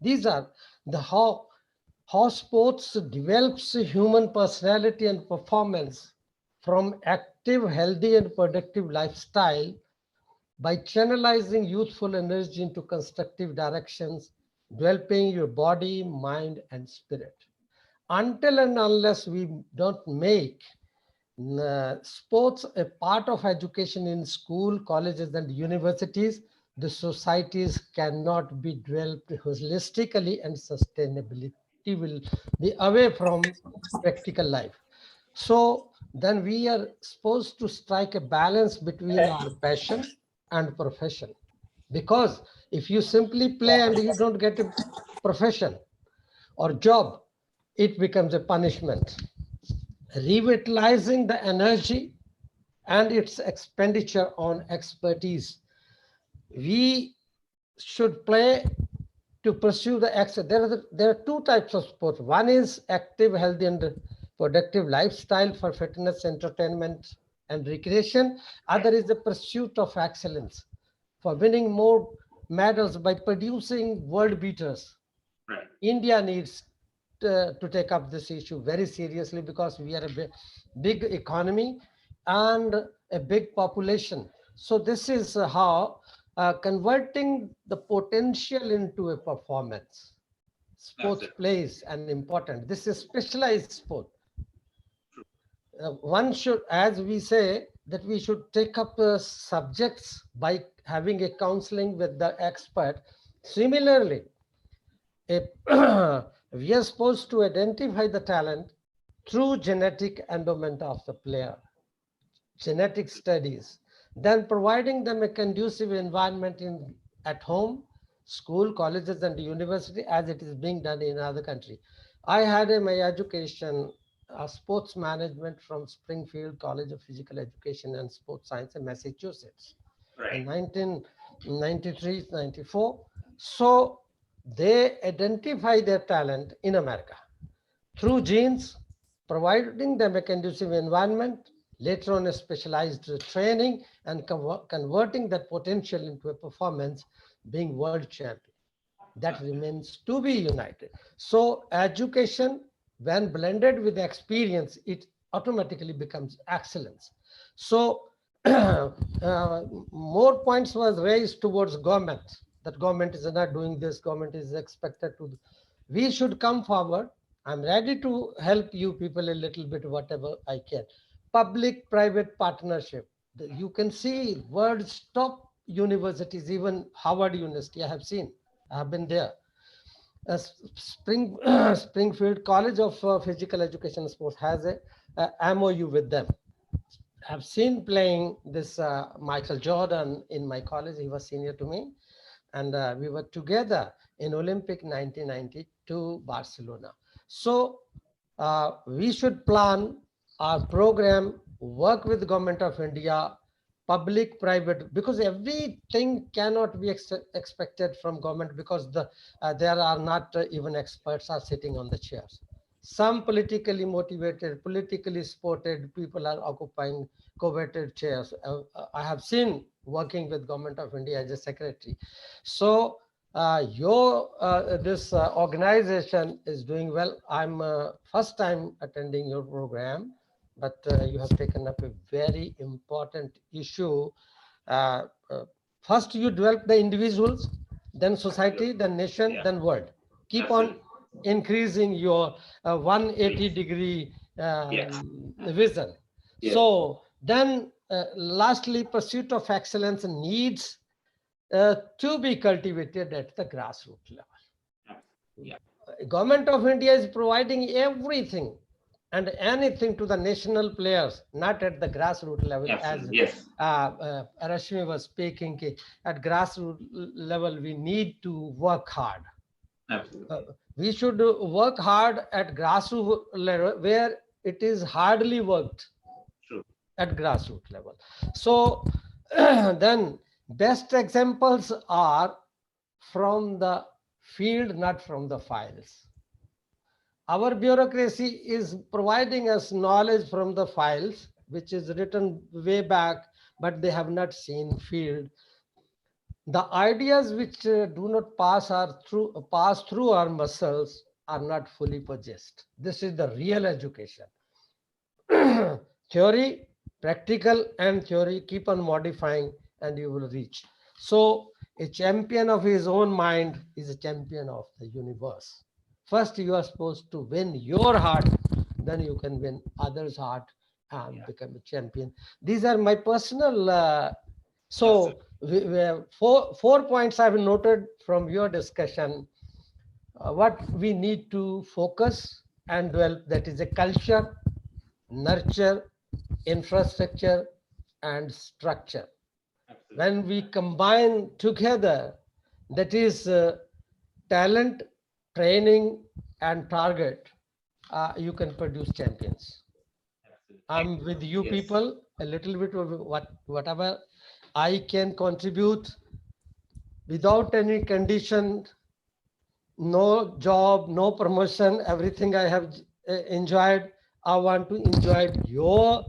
These are the how sports develops human personality and performance from active, healthy, and productive lifestyle by channelizing youthful energy into constructive directions, developing your body, mind, and spirit. Until and unless we don't make sports a part of education in school, colleges, and universities, the societies cannot be developed holistically, and sustainability will be away from practical life. So then we are supposed to strike a balance between our passion and profession. Because if you simply play and you don't get a profession or job, it becomes a punishment. Revitalizing the energy and its expenditure on expertise. We should play to pursue the excellence. There are two types of sports. One is active, healthy, and productive lifestyle for fitness, entertainment, and recreation. Other is the pursuit of excellence for winning more medals by producing world beaters. Right. India needs to take up this issue very seriously because we are a big economy and a big population. So this is how converting the potential into a performance. Sports Absolutely. plays an important. This is specialized sport. One should, as we say, that we should take up subjects by having a counseling with the expert. Similarly, we are supposed to identify the talent through genetic endowment of the player, genetic studies, then providing them a conducive environment at home, school, colleges, and university, as it is being done in other country. I had my education, sports management from Springfield College of Physical Education and Sports Science in Massachusetts in 1993, 94. So they identify their talent in America through genes, providing them a conducive environment, later on a specialized training, and converting that potential into a performance, being world champion. That remains to be united. So education, when blended with experience, it automatically becomes excellence. So more points was raised towards government, that government is not doing this, government is expected to. We should come forward. I'm ready to help you people a little bit, whatever I can. Public-private partnership. You can see world's top universities, even Harvard University, I have seen, I have been there. Springfield College of Physical Education and Sports has a MOU with them. I've seen playing this Michael Jordan in my college. He was senior to me. And we were together in Olympic 1992 Barcelona. So we should plan our program, work with the government of India, public, private, because everything cannot be expected from government because there are not even experts are sitting on the chairs. Some politically motivated, politically supported people are occupying coveted chairs. I have seen working with government of India as a secretary. So this organization is doing well. I'm first time attending your program, but you have taken up a very important issue. First you develop the individuals, then society, then nation, then world. Keep on increasing your 180-degree vision. So then lastly, pursuit of excellence needs to be cultivated at the grassroots level. Government of India is providing everything and anything to the national players, not at the grassroots level. As Rashmi was speaking, at grassroots level, we need to work hard. We should work hard at grassroots level where it is hardly worked at grassroots level. So then best examples are from the field, not from the files. Our bureaucracy is providing us knowledge from the files, which is written way back, but they have not seen field. The ideas which do not pass through our muscles are not fully possessed. This is the real education. Theory, practical and theory, keep on modifying and you will reach. So a champion of his own mind is a champion of the universe. First, you are supposed to win your heart, then you can win others' heart and become a champion. These are my personal. So we have four points I've noted from your discussion. What we need to focus and develop, that is a culture, nurture, infrastructure, and structure. when we combine together, that is talent, training, and target, you can produce champions. I'm with you Yes. people, a little bit of whatever I can contribute without any condition, no job, no promotion, everything I have enjoyed. I want to enjoy your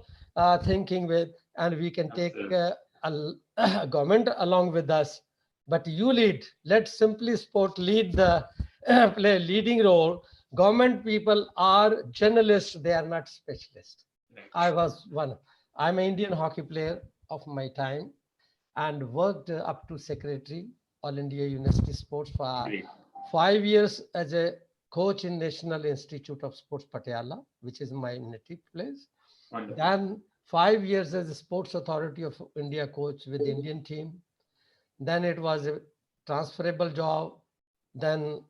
thinking with, and we can take a government along with us. But you lead. Let Simply Sport lead the play a leading role. Government people are journalists; they are not specialists. I was one. I'm an Indian hockey player of my time, and worked up to secretary All India University Sports for Great. 5 years as a coach in National Institute of Sports Patiala, which is my native place. Wonderful. Then 5 years as a Sports Authority of India coach with the Indian team. Then it was a transferable job. Then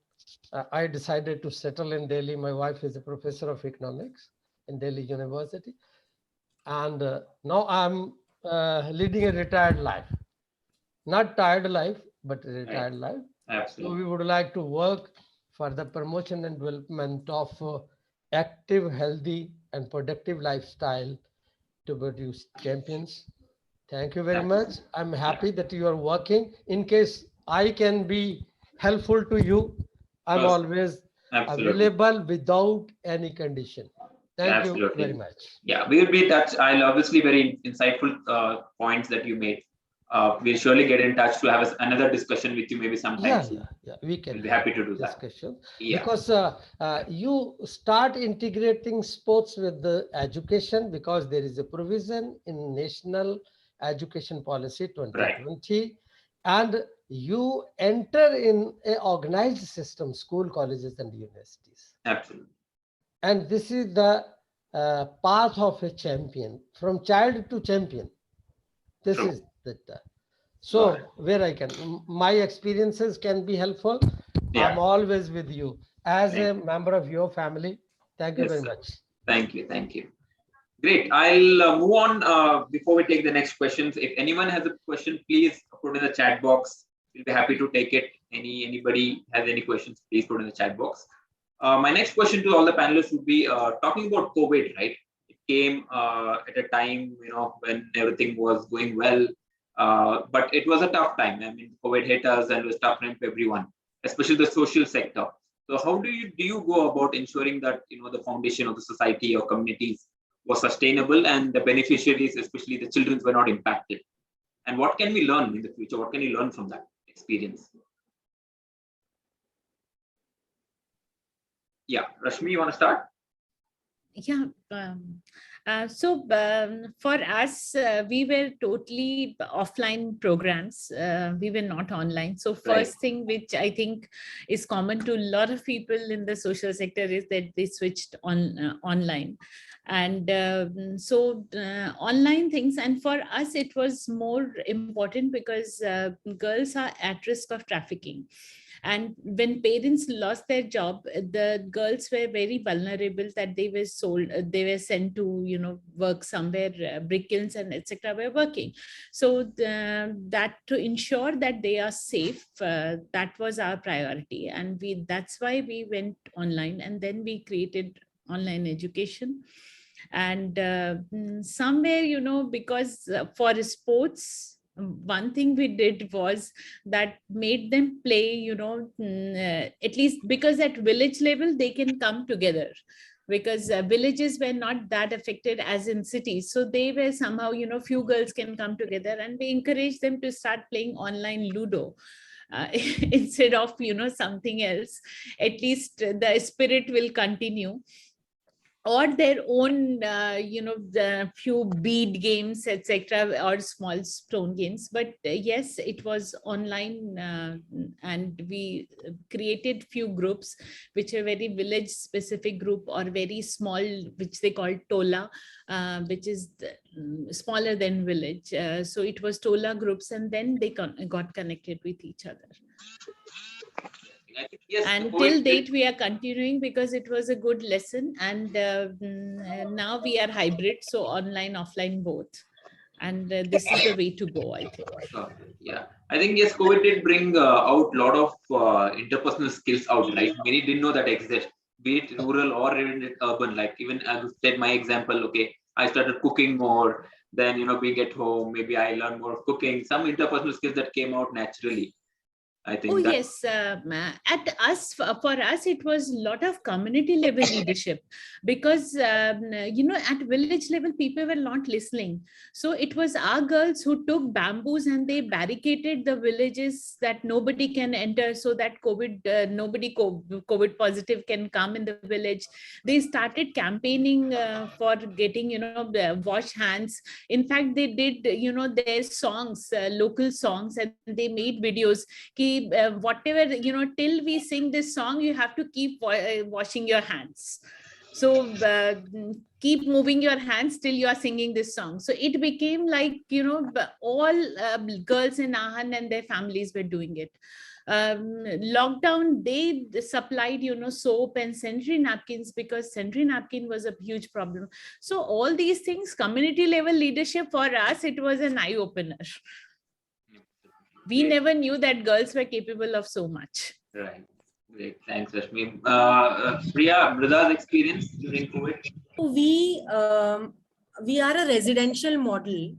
I decided to settle in Delhi. My wife is a professor of economics in Delhi University. And now I'm leading a retired life. Not tired life, but a retired life. So Absolutely. we would like to work for the promotion and development of active, healthy, and productive lifestyle to produce champions. Thank you very much. I'm happy that you are working. In case I can be helpful to you, I'm Yes. always Absolutely. available without any condition. Thank you Absolutely. very much. Yeah, we will be in touch. I'll obviously very insightful points that you made. We'll surely get in touch to have another discussion with you maybe sometime soon. Yeah. We can We'll be happy to do that. discussion Yeah. because you start integrating sports with the education, because there is a provision in National Education Policy 2020, and you enter in a organized system, school, colleges, and universities. Absolutely. And this is the path of a champion, from child to champion. This True. is the Got so it. where I can, my experiences can be helpful. Yeah. I'm always with you as a Thank member of your family. Thank you Yes, very sir. much. Thank you. Thank you. Great. I'll move on before we take the next questions. If anyone has a question, please put in the chat box. We'll be happy to take it. Anybody has any questions, please put in the chat box. My next question to all the panelists would be talking about COVID, right? It came at a time, when everything was going well, but it was a tough time. I mean, COVID hit us and it was tough time for everyone, especially the social sector. So how do you go about ensuring that, the foundation of the society or communities was sustainable and the beneficiaries, especially the children, were not impacted? And what can we learn in the future? What can you learn from that experience? Yeah, Rashmi, you want to start? Yeah. For us, we were totally offline programs. We were not online. So first thing, which I think is common to a lot of people in the social sector, is that they switched on online. And online things. And for us, it was more important because girls are at risk of trafficking. And when parents lost their job, the girls were very vulnerable, that they were sold, they were sent to, work somewhere, brick kilns and etc. were working. So that to ensure that they are safe, that was our priority. And that's why we went online, and then we created online education. And somewhere, because for sports, one thing we did was that made them play, at least because at village level, they can come together, because villages were not that affected as in cities. So they were somehow, few girls can come together, and we encourage them to start playing online Ludo. Instead of, something else. At least the spirit will continue. Or their own, the few bead games, etc., or small stone games. But yes, it was online, and we created few groups, which are very village specific group, or very small, which they call Tola, which is smaller than village. So it was Tola groups, and then they got connected with each other. I think, yes, and till date we are continuing, because it was a good lesson. And now we are hybrid, so online, offline both. And this is the way to go, I think. Yeah, I think yes, COVID did bring out a lot of interpersonal skills out, right? Many didn't know that exist, be it rural or even urban. Like even as I said, my example, okay, I started cooking more, then being at home, maybe I learned more of cooking, some interpersonal skills that came out naturally. I think Oh that yes, at us for us it was a lot of community level leadership, because at village level people were not listening. So it was our girls who took bamboos and they barricaded the villages that nobody can enter, so that nobody COVID positive can come in the village. They started campaigning for getting wash hands. In fact, they did their songs, local songs, and they made videos. Whatever till we sing this song, you have to keep washing your hands. So keep moving your hands till you are singing this song. So it became like all girls in Ahan and their families were doing it. Lockdown, they supplied soap and sanitary napkins, because sanitary napkin was a huge problem. So all these things, community level leadership, for us it was an eye opener. We never knew that girls were capable of so much. right. Great, thanks, Rashmi. Priya, Mrida's experience during COVID. We are a residential model.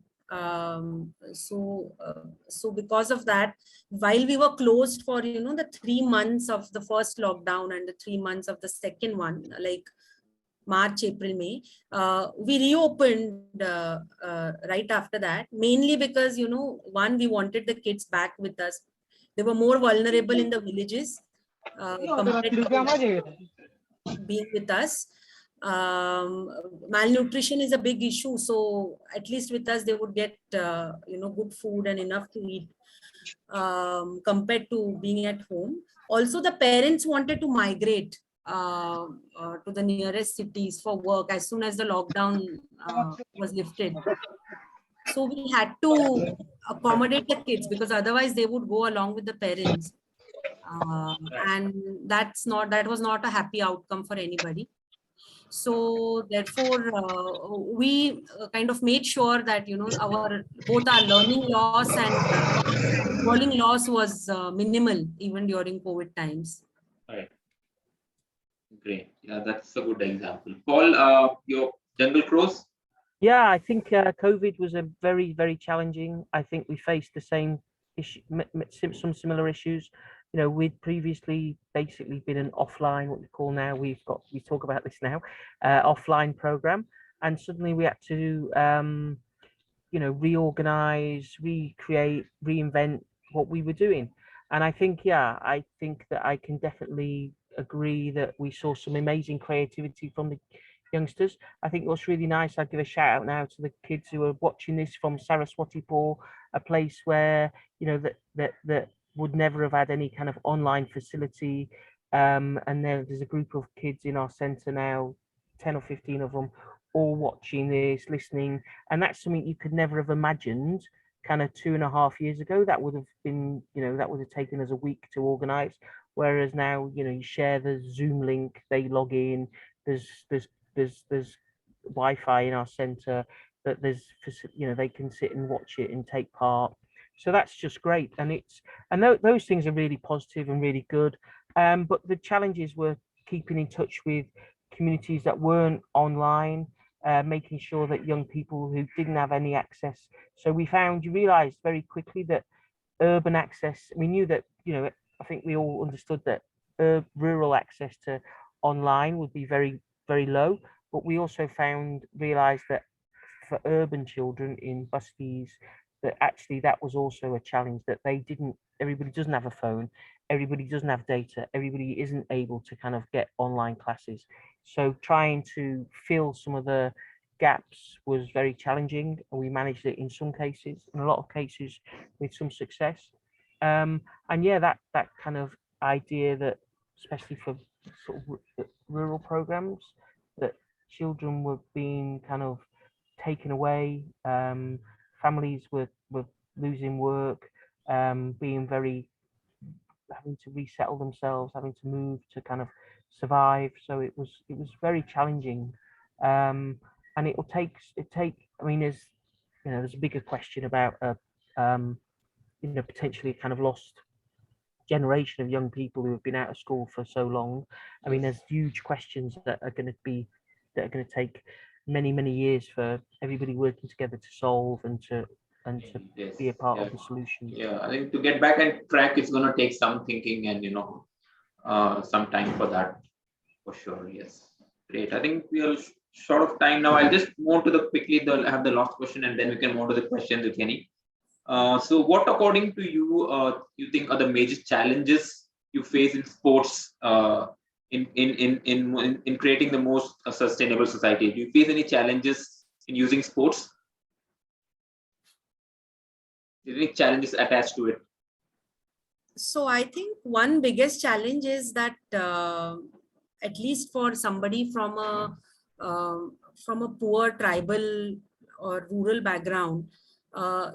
So because of that, while we were closed for the 3 months of the first lockdown and the 3 months of the second one, like March, April, May, we reopened right after that, mainly because one, we wanted the kids back with us. They were more vulnerable in the villages compared to being with us. Malnutrition is a big issue, so at least with us they would get good food and enough to eat, compared to being at home. Also, the parents wanted to migrate to the nearest cities for work as soon as the lockdown was lifted. So we had to accommodate the kids, because otherwise they would go along with the parents, and that was not a happy outcome for anybody. So therefore, we kind of made sure that both our learning loss and falling loss was minimal even during COVID times. Right. Great. Yeah, that's a good example. Paul, your Jungle Crows. Yeah, I think COVID was a very, very challenging. I think we faced the same issue, some similar issues. We'd previously basically been an offline, what we call now, we talk about this now, offline program, and suddenly we had to, reorganize, recreate, reinvent what we were doing. And I think that I can definitely agree that we saw some amazing creativity from the youngsters. I think what's really nice, I'd give a shout out now to the kids who are watching this from Saraswatipur, a place where that would never have had any kind of online facility, and there's a group of kids in our centre now, 10 or 15 of them, all watching this, listening, and that's something you could never have imagined kind of 2.5 years ago. That would have been, that would have taken us a week to organize, whereas now, you share the Zoom link, they log in, there's Wi-Fi in our centre, that they can sit and watch it and take part. So that's just great, and those things are really positive and really good. But the challenges were keeping in touch with communities that weren't online, making sure that young people who didn't have any access. So you realised very quickly that urban access, we knew that, I think we all understood that rural access to online would be very, very low. But we also realised that for urban children in busties, that actually that was also a challenge, that everybody doesn't have a phone, everybody doesn't have data, everybody isn't able to kind of get online classes. So trying to fill some of the gaps was very challenging, and we managed it in some cases, in a lot of cases with some success. And yeah, that kind of idea that, especially for sort of rural programs, that children were being kind of taken away, families were losing work, having to resettle themselves, having to move to kind of survive. So it was very challenging, and I mean, as there's a bigger question about potentially kind of lost generation of young people who have been out of school for so long. I mean, there's huge questions that are going to take many years for everybody working together to solve and to Yes. be a part Yeah. of the solution. Yeah, I think to get back on track, it's going to take some thinking and some time for that, for sure. Yes, great. I think we are short of time now. I'll just move to have the last question, and then we can move to the questions if any. So, what according to you think are the major challenges you face in sports in creating the most sustainable society? Do you face any challenges in using sports? Any challenges attached to it? So I think one biggest challenge is that at least for somebody from a poor tribal or rural background,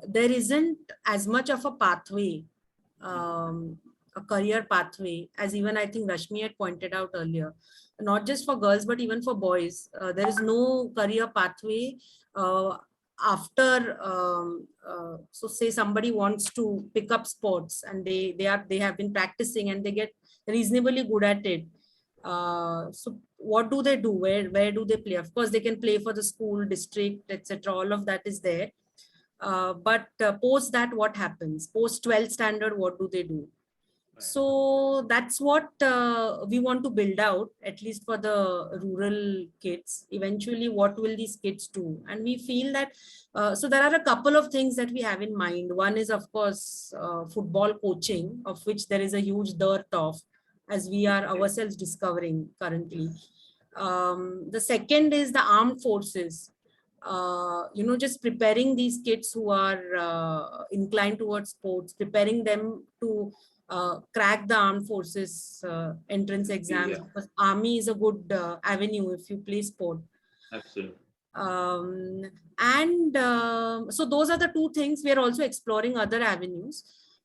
there isn't as much of a pathway, a career pathway, as even I think Rashmi had pointed out earlier. Not just for girls, but even for boys, there is no career pathway after so say somebody wants to pick up sports and they have been practicing and they get reasonably good at it. So what do they do? Where do they play? Of course, they can play for the school, district, etc. All of that is there. But post that, what happens? Post 12th standard, what do they do? So that's what we want to build out, at least for the rural kids. Eventually, what will these kids do? And we feel that, so there are a couple of things that we have in mind. One is, of course, football coaching, of which there is a huge dearth of, as we are ourselves discovering currently. The second is the armed forces. Just preparing these kids who are inclined towards sports, preparing them to crack the armed forces entrance exams, Yeah. because army is a good avenue if you play sport. Absolutely. So those are the two things. We are also exploring other avenues.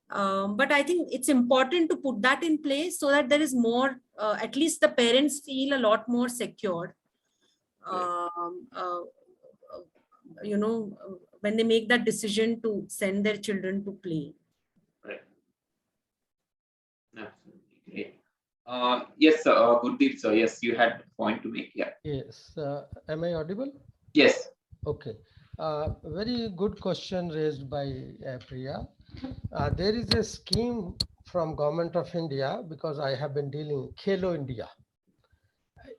But I think it's important to put that in place so that there is more, at least the parents feel a lot more secure. When they make that decision to send their children to play. Right. Absolutely great. Yes, sir. Gurdeep, sir. Yes, you had a point to make. Yeah. Yes. Am I audible? Yes. Okay. Very good question raised by Priya. There is a scheme from Government of India, because I have been dealing Khelo India.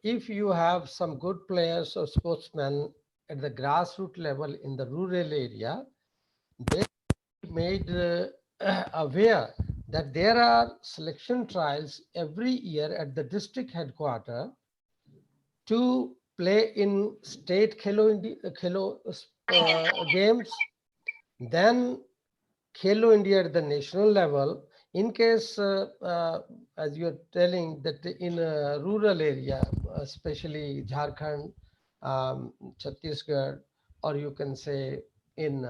If you have some good players or sportsmen at the grassroots level in the rural area, they made aware that there are selection trials every year at the district headquarters to play in state Khelo games, then Khelo India at the national level. In case, as you're telling, that in a rural area, especially Jharkhand, Chhattisgarh, or you can say in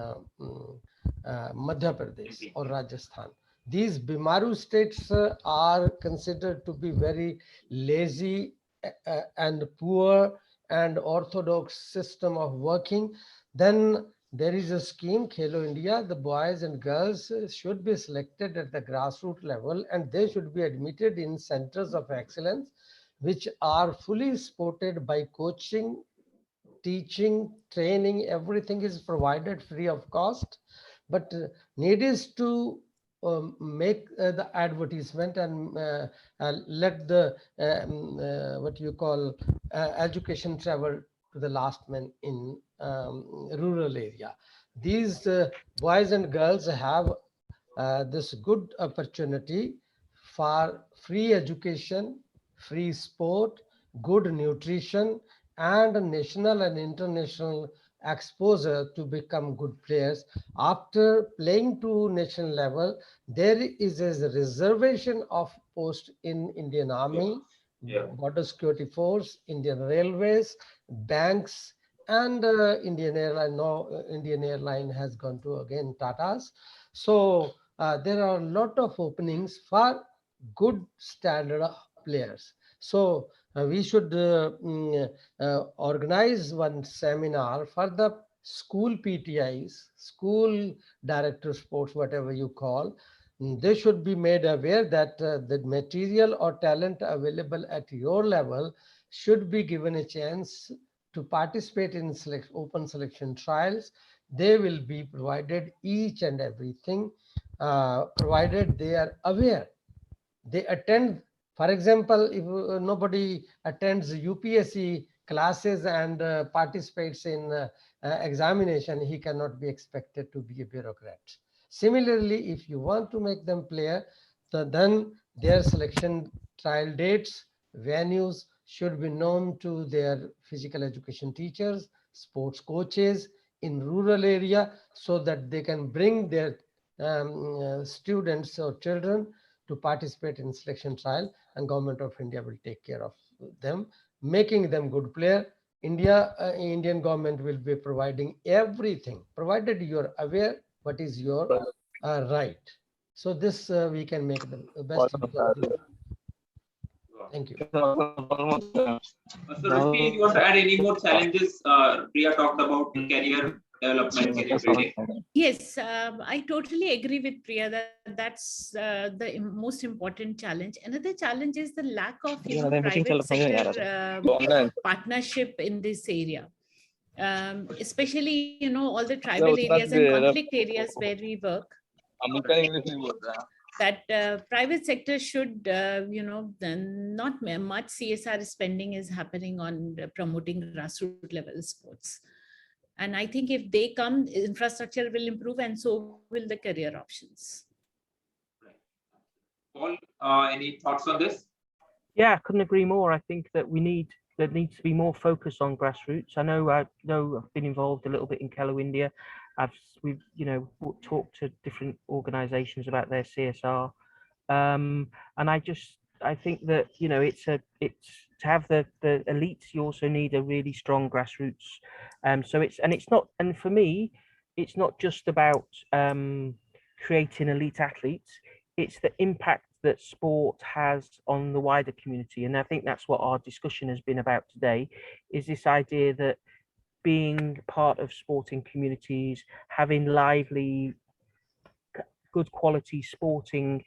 Madhya Pradesh or Rajasthan, these Bimaru states are considered to be very lazy and poor and orthodox system of working. Then there is a scheme, Khelo India. The boys and girls should be selected at the grassroots level, and they should be admitted in centers of excellence, which are fully supported by coaching, teaching, training. Everything is provided free of cost. But need is to make the advertisement and let the what you call education travel to the last man in rural area. These boys and girls have this good opportunity for free education, free sport, good nutrition, and national and international exposure to become good players. After playing to national level, there is a reservation of post in Indian Army, Yeah. Border Security Force, Indian Railways, banks, and Indian Airline. Now Indian Airline has gone to again Tata's. So there are a lot of openings for good standard players. So we should organize one seminar for the school PTIs, school director of sports, whatever you call, they should be made aware that the material or talent available at your level should be given a chance to participate in open selection trials. They will be provided each and everything, provided they are aware. They attend, for example, if nobody attends UPSC classes and participates in examination, he cannot be expected to be a bureaucrat. Similarly, if you want to make them player, then their selection trial dates, venues should be known to their physical education teachers, sports coaches in rural area, so that they can bring their students or children to participate in selection trial, and Government of India will take care of them, making them good player. Indian government will be providing everything, provided you are aware what is your right. So this we can make the best use of this. Thank you. So Rashmi, you want to add any more challenges? Priya talked about career development, career building. Yes, I totally agree with Priya that that's the most important challenge. Another challenge is the lack of private sector partnership in this area. Especially, all the tribal areas and conflict areas where we work, that private sector should, not much CSR spending is happening on promoting grassroots level sports. And I think if they come, infrastructure will improve and so will the career options. Paul, any thoughts on this? Yeah, I couldn't agree more. I think that there needs to be more focus on grassroots. I know I've been involved a little bit in Khelo India. We've talked to different organizations about their CSR. And I think that it's to have the elites, you also need a really strong grassroots. And for me, it's not just about creating elite athletes, it's the impact that sport has on the wider community. And I think that's what our discussion has been about today, is this idea that being part of sporting communities, having lively, good quality sporting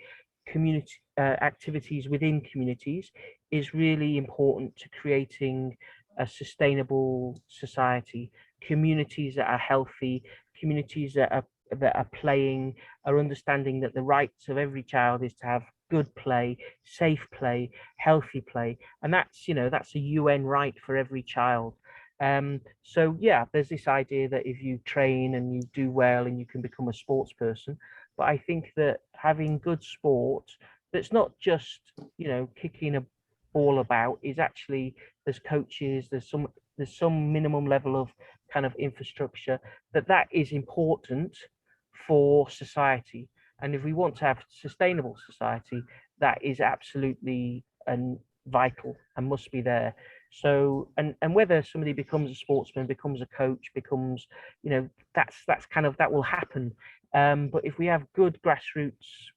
community activities within communities is really important to creating a sustainable society. Communities that are healthy, communities that are playing, are understanding that the rights of every child is to have good play, safe play, healthy play, and that's a UN right for every child. So yeah, there's this idea that if you train and you do well and you can become a sports person, but I think that having good sport that's not just kicking a ball about, is actually, there's coaches, there's some minimum level of kind of infrastructure that is important for society. And if we want to have sustainable society, that is absolutely vital and must be there. So, and whether somebody becomes a sportsman, becomes a coach, becomes, that will happen. But if we have good grassroots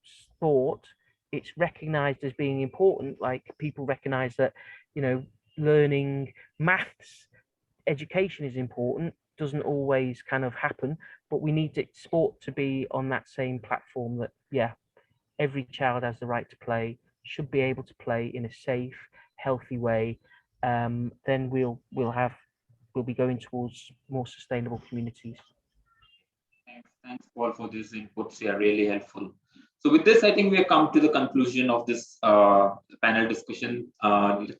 sport, it's recognized as being important. Like people recognize that, learning maths, education is important, doesn't always kind of happen, but we need sport to be on that same platform that, yeah, every child has the right to play, should be able to play in a safe, healthy way. Then we'll be going towards more sustainable communities. Thanks, Paul, for these inputs. They are really helpful. So with this, I think we have come to the conclusion of this panel discussion.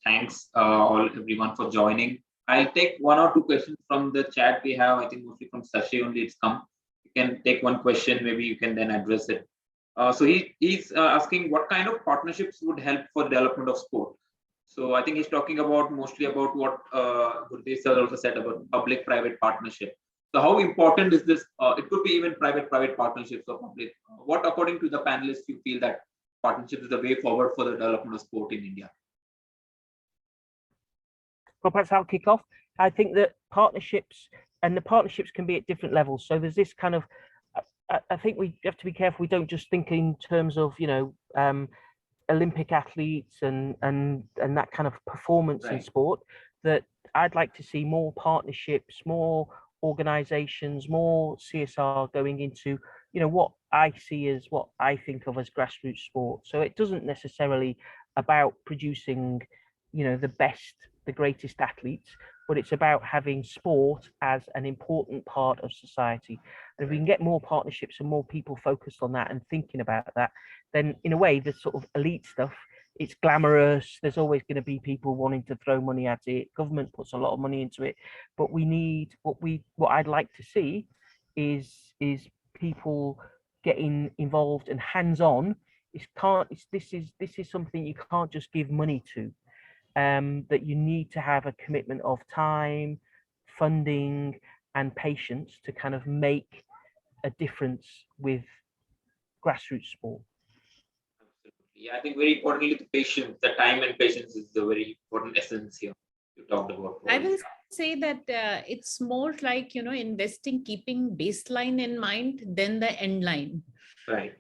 Thanks everyone for joining. I'll take one or two questions from the chat we have. I think mostly from Sashi only it's come. You can take one question, maybe you can then address it. So he's asking what kind of partnerships would help for the development of sport. So I think he's talking about mostly about what Gurdeep sir also said about public-private partnership. So how important is this? It could be even private partnerships or public. What, according to the panelists, you feel that partnership is the way forward for the development of sport in India? Well, perhaps I'll kick off. I think that partnerships can be at different levels. So there's this kind of, I think we have to be careful. We don't just think in terms of, Olympic athletes and that kind of performance in sport. That I'd like to see more partnerships, more organizations, more CSR going into, you know, what I see as, what I think of as grassroots sport. So it doesn't necessarily about producing, you know, the best, the greatest athletes, but it's about having sport as an important part of society. And if we can get more partnerships and more people focused on that and thinking about that, then in a way, the sort of elite stuff, it's glamorous. There's always going to be people wanting to throw money at it. Government puts a lot of money into it, but we need what I'd like to see is people getting involved and hands-on. This is something you can't just give money to. That you need to have a commitment of time, funding, and patience to kind of make a difference with grassroots sport. Yeah, I think very importantly, the patience, the time and patience is the very important essence here you talked about. I will say that it's more like, you know, investing, keeping baseline in mind than the end line. Right.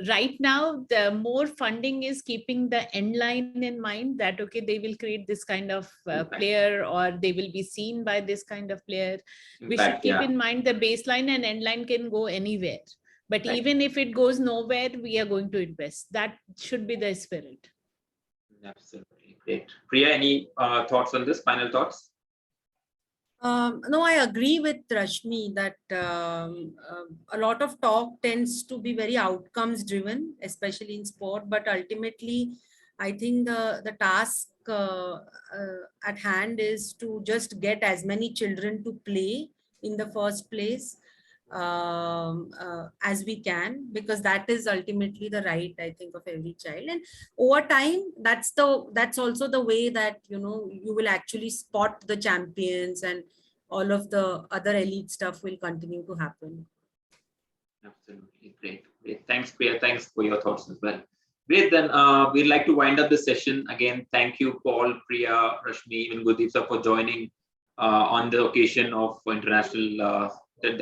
Right now, the more funding is keeping the end line in mind, that, okay, they will create this kind of player, or they will be seen by this kind of player. We should keep in mind the baseline, and end line can go anywhere. But even if it goes nowhere, we are going to invest. That should be the spirit. Absolutely. Great. Priya, any thoughts on this? Final thoughts? No, I agree with Rashmi that a lot of talk tends to be very outcomes driven, especially in sport. But ultimately, I think the task at hand is to just get as many children to play in the first place as we can, because that is ultimately the right, I think, of every child. And over time, that's also the way that, you know, you will actually spot the champions, and all of the other elite stuff will continue to happen. Absolutely. Great. Thanks, Priya. Thanks for your thoughts as well. Great. Then we'd like to wind up the session. Again, thank you, Paul, Priya, Rashmi, even Gurdeep sir, for joining on the occasion of international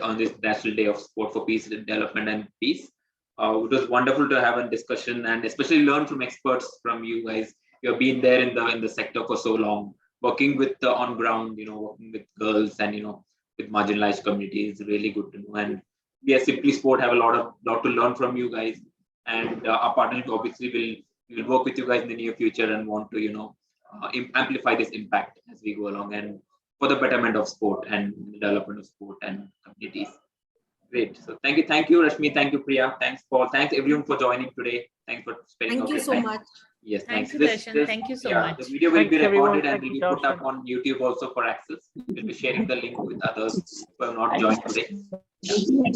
on this National Day of Sport for Peace, Development and Peace. It was wonderful to have a discussion and especially learn from experts from you guys. You've been there in the sector for so long, working with the on ground, you know, working with girls and, you know, with marginalized communities. Really good to know. And we at Simply Sport have a lot to learn from you guys. And our partnership obviously will work with you guys in the near future and want to, you know, amplify this impact as we go along, and for the betterment of sport and the development of sport and communities. Great. So thank you, Rashmi. Thank you, Priya. Thanks, Paul. Thanks everyone for joining today. Thanks for spending. Thank you so much. Yes, Thank thanks. you, Darshan. Thank you so much. The video will be recorded and will be put up Darshan. on YouTube also for access. We'll be sharing the link with others who have not joined today.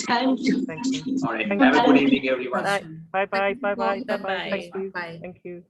Thank you. All right. Thank Have a you. good evening, everyone. Bye bye. Bye-bye. Thank you. Bye. Thank you.